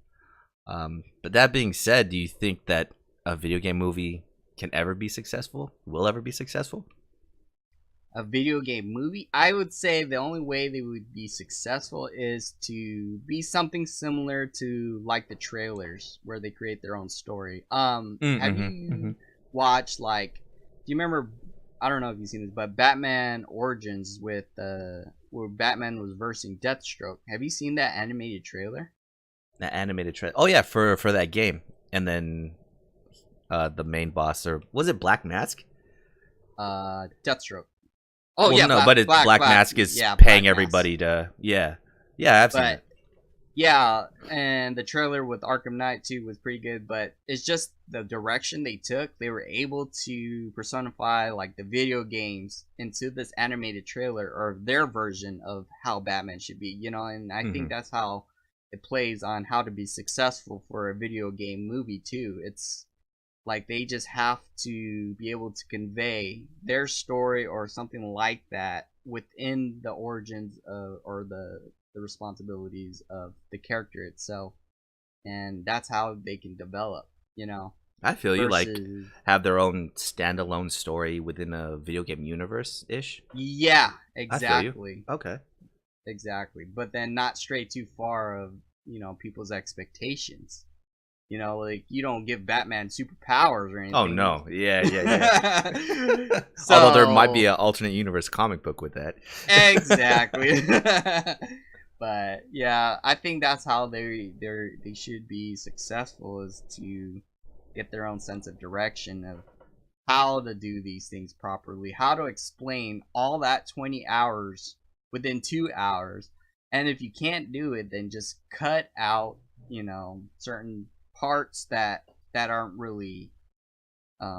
But that being said, do you think that a video game movie can ever be successful? Will ever be successful? a video game movie, I would say the only way they would be successful is to be something similar to like the trailers where they create their own story. Have you watched like? Do you remember? I don't know if you've seen this, but Batman Origins with where Batman was versing Deathstroke. Have you seen that animated trailer? The animated trailer. Oh yeah, for that game, and then the main boss, or was it Black Mask? Deathstroke. Oh well, yeah, no, but Black Mask is paying everybody to yeah, I've seen it. Yeah, and the trailer with Arkham Knight too was pretty good, but it's just the direction they took. They were able to personify like the video games into this animated trailer or their version of how Batman should be, you know, and I think that's how it plays on how to be successful for a video game movie too. It's like they just have to be able to convey their story or something like that within the origins of, or the responsibilities of the character itself, and that's how they can develop. You know, I feel you like have their own standalone story within a video game universe ish. Yeah, exactly. Okay, exactly, but then not stray too far of people's expectations. You know, like you don't give Batman superpowers or anything. Oh no, yeah. So, although there might be an alternate universe comic book with that. Exactly. But yeah, I think that's how they should be successful, is to get their own sense of direction of how to do these things properly, how to explain all that 20 hours within 2 hours, and if you can't do it, then just cut out certain parts that aren't really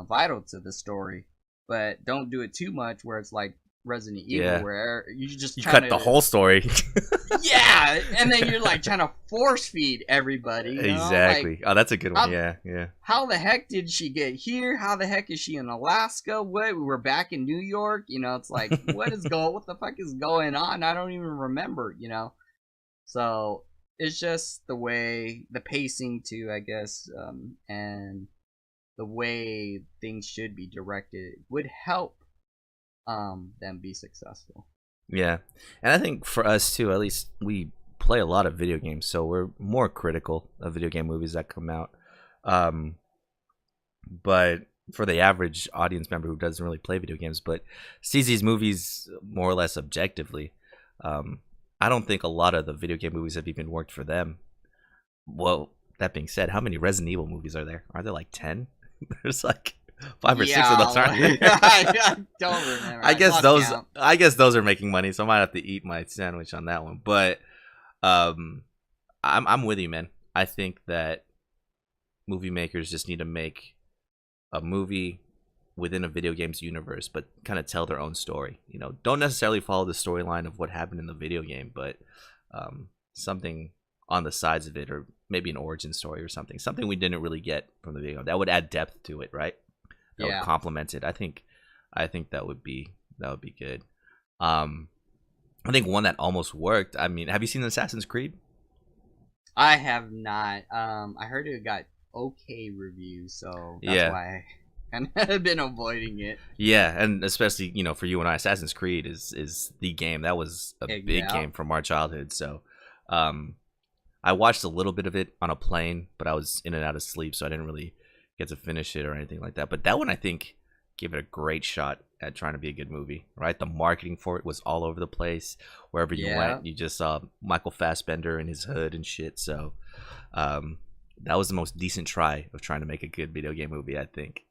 vital to the story, but don't do it too much where it's like Resident Evil, where you cut the whole story. Yeah, and then you're like trying to force feed everybody. Exactly. Like, oh, that's a good one. Yeah. How the heck did she get here? How the heck is she in Alaska? What? We're back in New York. It's like what the fuck is going on? I don't even remember. So it's just the way, the pacing too, I guess, and the way things should be directed would help them be successful. Yeah, and I think for us too, at least we play a lot of video games, so we're more critical of video game movies that come out. But for the average audience member who doesn't really play video games but sees these movies more or less objectively, I don't think a lot of the video game movies have even worked for them. Well, that being said, how many Resident Evil movies are there? Are there like 10? There's like 5 or 6 of those, aren't there? I don't remember. I guess those are making money, so I might have to eat my sandwich on that one. But I'm with you, man. I think that movie makers just need to make a movie within a video games universe, but kind of tell their own story. Don't necessarily follow the storyline of what happened in the video game, but something on the sides of it, or maybe an origin story or something we didn't really get from the video that would add depth to it, right? That would complement it. I think that would be good. I think one that almost worked. I mean, have you seen Assassin's Creed? I have not. I heard it got okay reviews, so that's why I've been avoiding it. Yeah, and especially for you and I, Assassin's Creed is the game that was a big game from our childhood. So, I watched a little bit of it on a plane, but I was in and out of sleep, so I didn't really get to finish it or anything like that. But that one, I think, gave it a great shot at trying to be a good movie, right? The marketing for it was all over the place. Wherever you went, you just saw Michael Fassbender in his hood and shit. So that was the most decent try of trying to make a good video game movie, I think.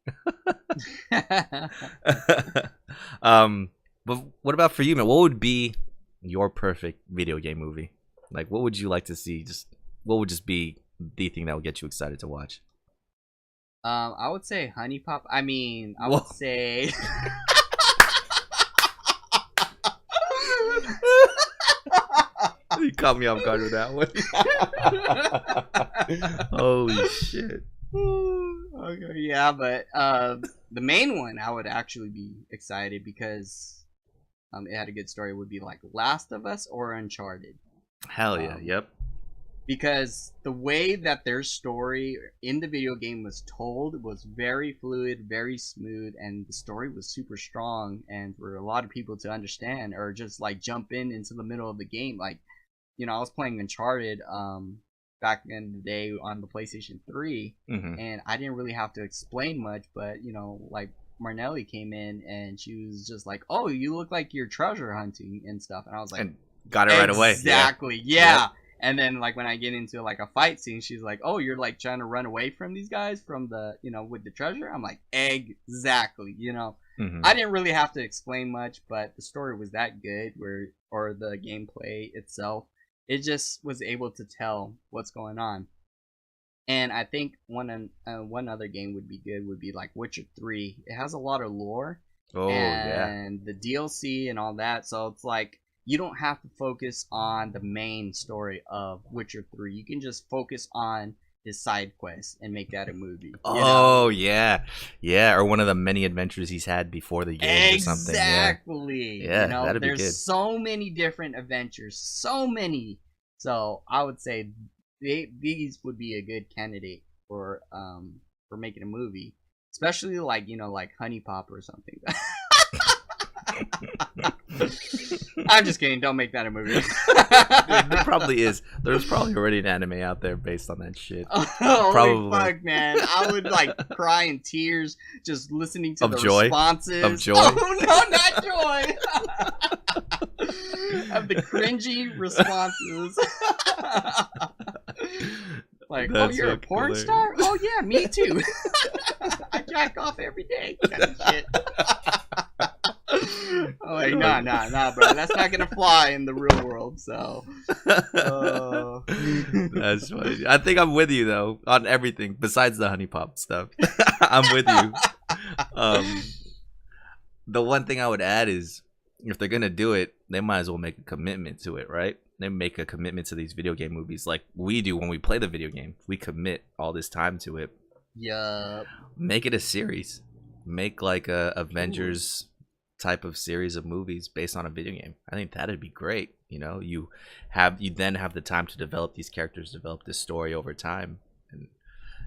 But what about for you, man? What would be your perfect video game movie? Like, what would you like to see? What would just be the thing that would get you excited to watch? I would say Honey Pop. I mean, I would say. You caught me off guard with that one. Holy shit. Okay, yeah, but the main one I would actually be excited because it had a good story would be like Last of Us or Uncharted. Hell yeah, yep. because the way that their story in the video game was told was very fluid, very smooth, and the story was super strong. And for a lot of people to understand or just like jump in into the middle of the game, like I was playing Uncharted back in the day on the PlayStation 3, and I didn't really have to explain much, but like Marnelli came in and she was just like, "Oh, you look like you're treasure hunting and stuff," and I was like, and got it right away. Exactly, yeah. Yep. And then like when I get into like a fight scene, she's like, "Oh, you're like trying to run away from these guys from the with the treasure." I'm like, exactly. I didn't really have to explain much, but the story was that good, or the gameplay itself, it just was able to tell what's going on. And I think one other game would be good would be like Witcher 3. It has a lot of lore, and the DLC and all that, so it's like you don't have to focus on the main story of Witcher 3. You can just focus on his side quest and make that a movie. Yeah, or one of the many adventures he's had before the game or something. Exactly. Yeah, that'd be good. There's so many different adventures, so many. So I would say these would be a good candidate for making a movie, especially like like Honey Pop or something. I'm just kidding. Don't make that a movie. There probably is. There's probably already an anime out there based on that shit. Holy fuck, man! I would like cry in tears just listening to responses. Of joy. Oh no, not joy. Of the cringy responses. Like, That's you're a porn star? Oh yeah, me too. I jack off every day. Kind of shit. Oh, like, nah, bro. That's not gonna fly in the real world. So, that's funny. I think I'm with you though on everything besides the Honey Pop stuff. I'm with you. The one thing I would add is if they're gonna do it, they might as well make a commitment to it, right? They make a commitment to these video game movies like we do when we play the video game. We commit all this time to it. Yeah. Make it a series. Make like a Avengers type of series of movies based on a video game. I think that'd be great. You then have the time to develop these characters, develop this story over time, and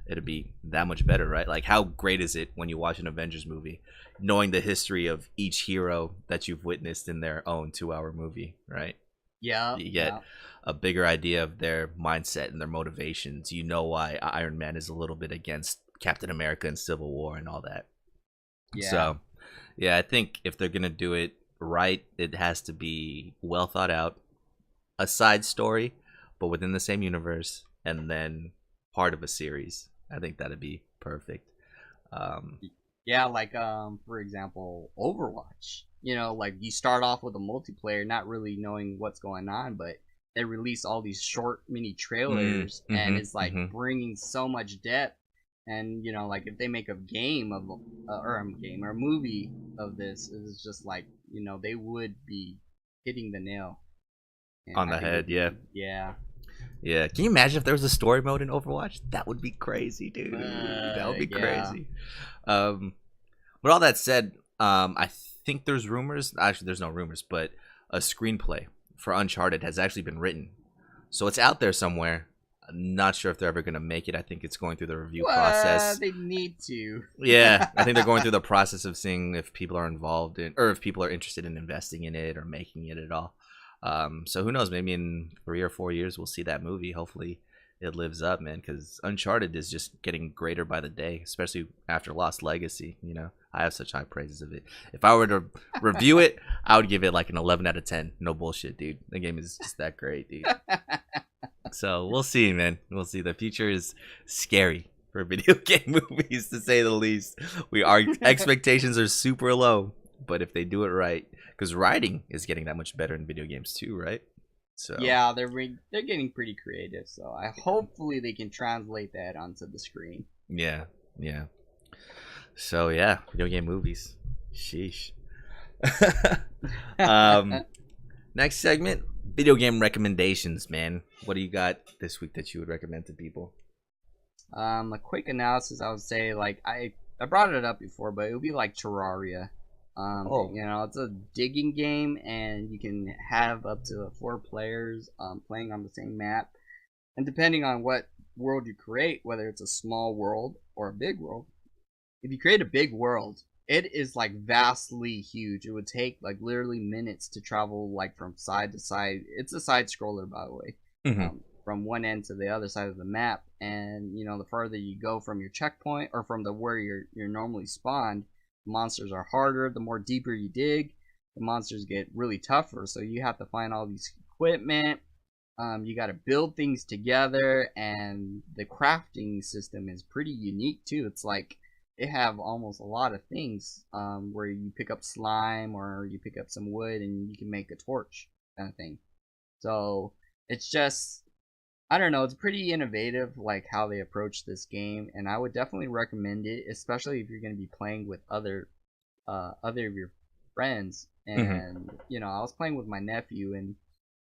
it'd be that much better, right? Like how great is it when you watch an Avengers movie knowing the history of each hero that you've witnessed in their own 2-hour movie, right? Yeah. You get a bigger idea of their mindset and their motivations. You know why Iron Man is a little bit against Captain America in Civil War and all that. Yeah. So yeah, I think if they're gonna do it right, it has to be well thought out, a side story, but within the same universe, and then part of a series. I think that'd be perfect. Yeah, like for example, Overwatch. Like you start off with a multiplayer, not really knowing what's going on, but they release all these short mini trailers, and it's like bringing so much depth. And like if they make a game of or a movie of this, it's just like they would be hitting the nail on the head. Yeah. Can you imagine if there was a story mode in Overwatch? That would be crazy, dude. That would be crazy. But all that said, I think there's rumors. Actually, there's no rumors, but a screenplay for Uncharted has actually been written, so it's out there somewhere. I'm not sure if they're ever going to make it. I think it's going through the review process. They need to. Yeah, I think they're going through the process of seeing if people are involved in, or if people are interested in investing in it or making it at all. So who knows? Maybe in 3 or 4 years we'll see that movie. Hopefully it lives up, man, because Uncharted is just getting greater by the day, especially after Lost Legacy. I have such high praises of it. If I were to review it, I would give it like an 11 out of 10. No bullshit, dude. The game is just that great, dude. So we'll see, man. We'll see. The future is scary for video game movies, to say the least. Our expectations are super low, but if they do it right, because writing is getting that much better in video games too, right? So yeah, they're getting pretty creative. So hopefully they can translate that onto the screen. Yeah. So yeah, video game movies. Sheesh. Next segment. Video game recommendations, man. What do you got this week that you would recommend to people? A quick analysis, I would say, like I brought it up before, but it would be like Terraria. It's a digging game, and you can have up to 4 players playing on the same map. And depending on what world you create, whether it's a small world or a big world, if you create a big world, it is like vastly huge. It would take like literally minutes to travel like from side to side. It's a side scroller, by the way, from one end to the other side of the map. And you know, the further you go from your checkpoint or from the where you're normally spawned, the monsters are harder. The more deeper you dig, the monsters get really tougher. So you have to find all these equipment. You got to build things together, and the crafting system is pretty unique too. It's like it have almost a lot of things where you pick up slime or you pick up some wood and you can make a torch kind of thing. So it's just, I don't know, it's pretty innovative like how they approach this game, and I would definitely recommend it, especially if you're going to be playing with other of your friends. And you know, I was playing with my nephew, and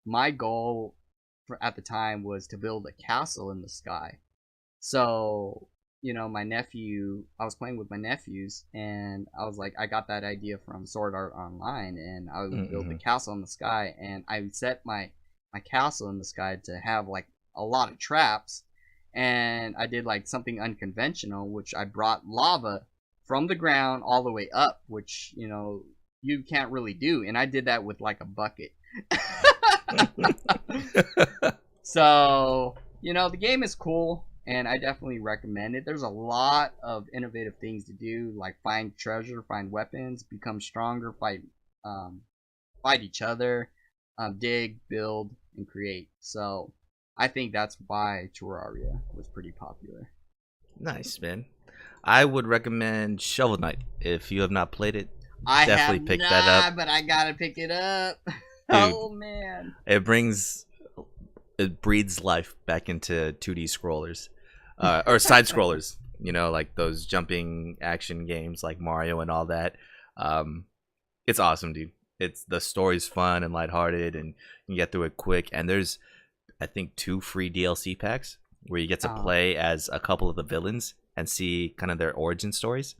my goal at the time was to build a castle in the sky. So you know, I was playing with my nephews, and I was like, I got that idea from Sword Art Online, and I would build a castle in the sky, and I set my castle in the sky to have like a lot of traps, and I did like something unconventional, which I brought lava from the ground all the way up, which, you know, you can't really do, and I did that with like a bucket. So, you know, the game is cool, and I definitely recommend it. There's a lot of innovative things to do, like find treasure, find weapons, become stronger, fight each other, dig, build, and create. So I think that's why Terraria was pretty popular. Nice, man. I would recommend Shovel Knight if you have not played it. I definitely have pick not, that up. But I gotta pick it up. Dude, oh man! It breathes life back into 2D scrollers, or side scrollers. You know, like those jumping action games like Mario and all that. It's awesome, dude. The story's fun and lighthearted, and you can get through it quick. And there's, I think, 2 free DLC packs where you get to play as a couple of the villains and see kind of their origin stories.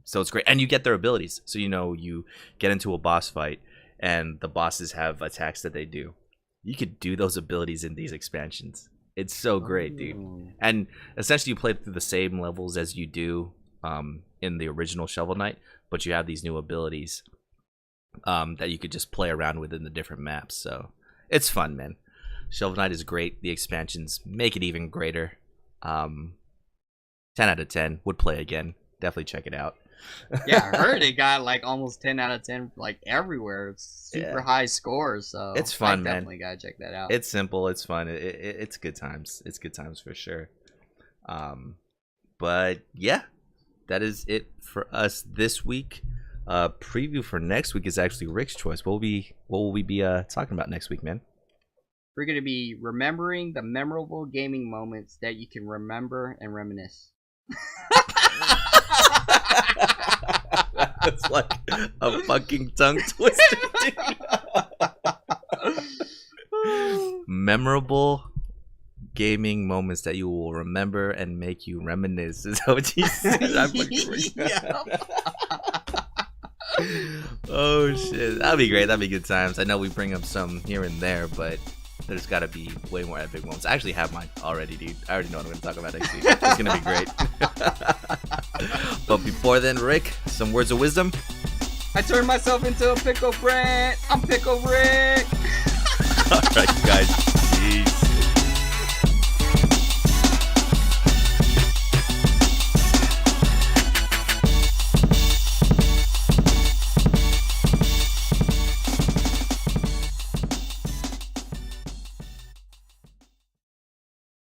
So it's great, and you get their abilities. So you know, you get into a boss fight, and the bosses have attacks that they do. You could do those abilities in these expansions. It's so great, dude. And essentially, you play through the same levels as you do in the original Shovel Knight, but you have these new abilities that you could just play around with in the different maps. So it's fun, man. Shovel Knight is great. The expansions make it even greater. 10 out of 10. Would play again. Definitely check it out. Yeah, I heard it got like almost 10 out of 10 like everywhere. It's super high scores, so it's fun, man. Definitely gotta check that out. It's simple, it's fun, it's good times. It's good times for sure. But yeah, that is it for us this week. Preview for next week is actually Rick's choice. What will we be talking about next week, man? We're gonna be remembering the memorable gaming moments that you can remember and reminisce. That's like a fucking tongue twister. Memorable gaming moments that you will remember and make you reminisce. Is that what you said? Oh shit, that'd be great. That'd be good times. I know we bring up some here and there, but there's got to be way more epic moments. I actually have mine already, dude. I already know what I'm going to talk about next week. It's going to be great. But before then, Rick, some words of wisdom. I turned myself into a pickle Brent. I'm Pickle Rick. All right, guys.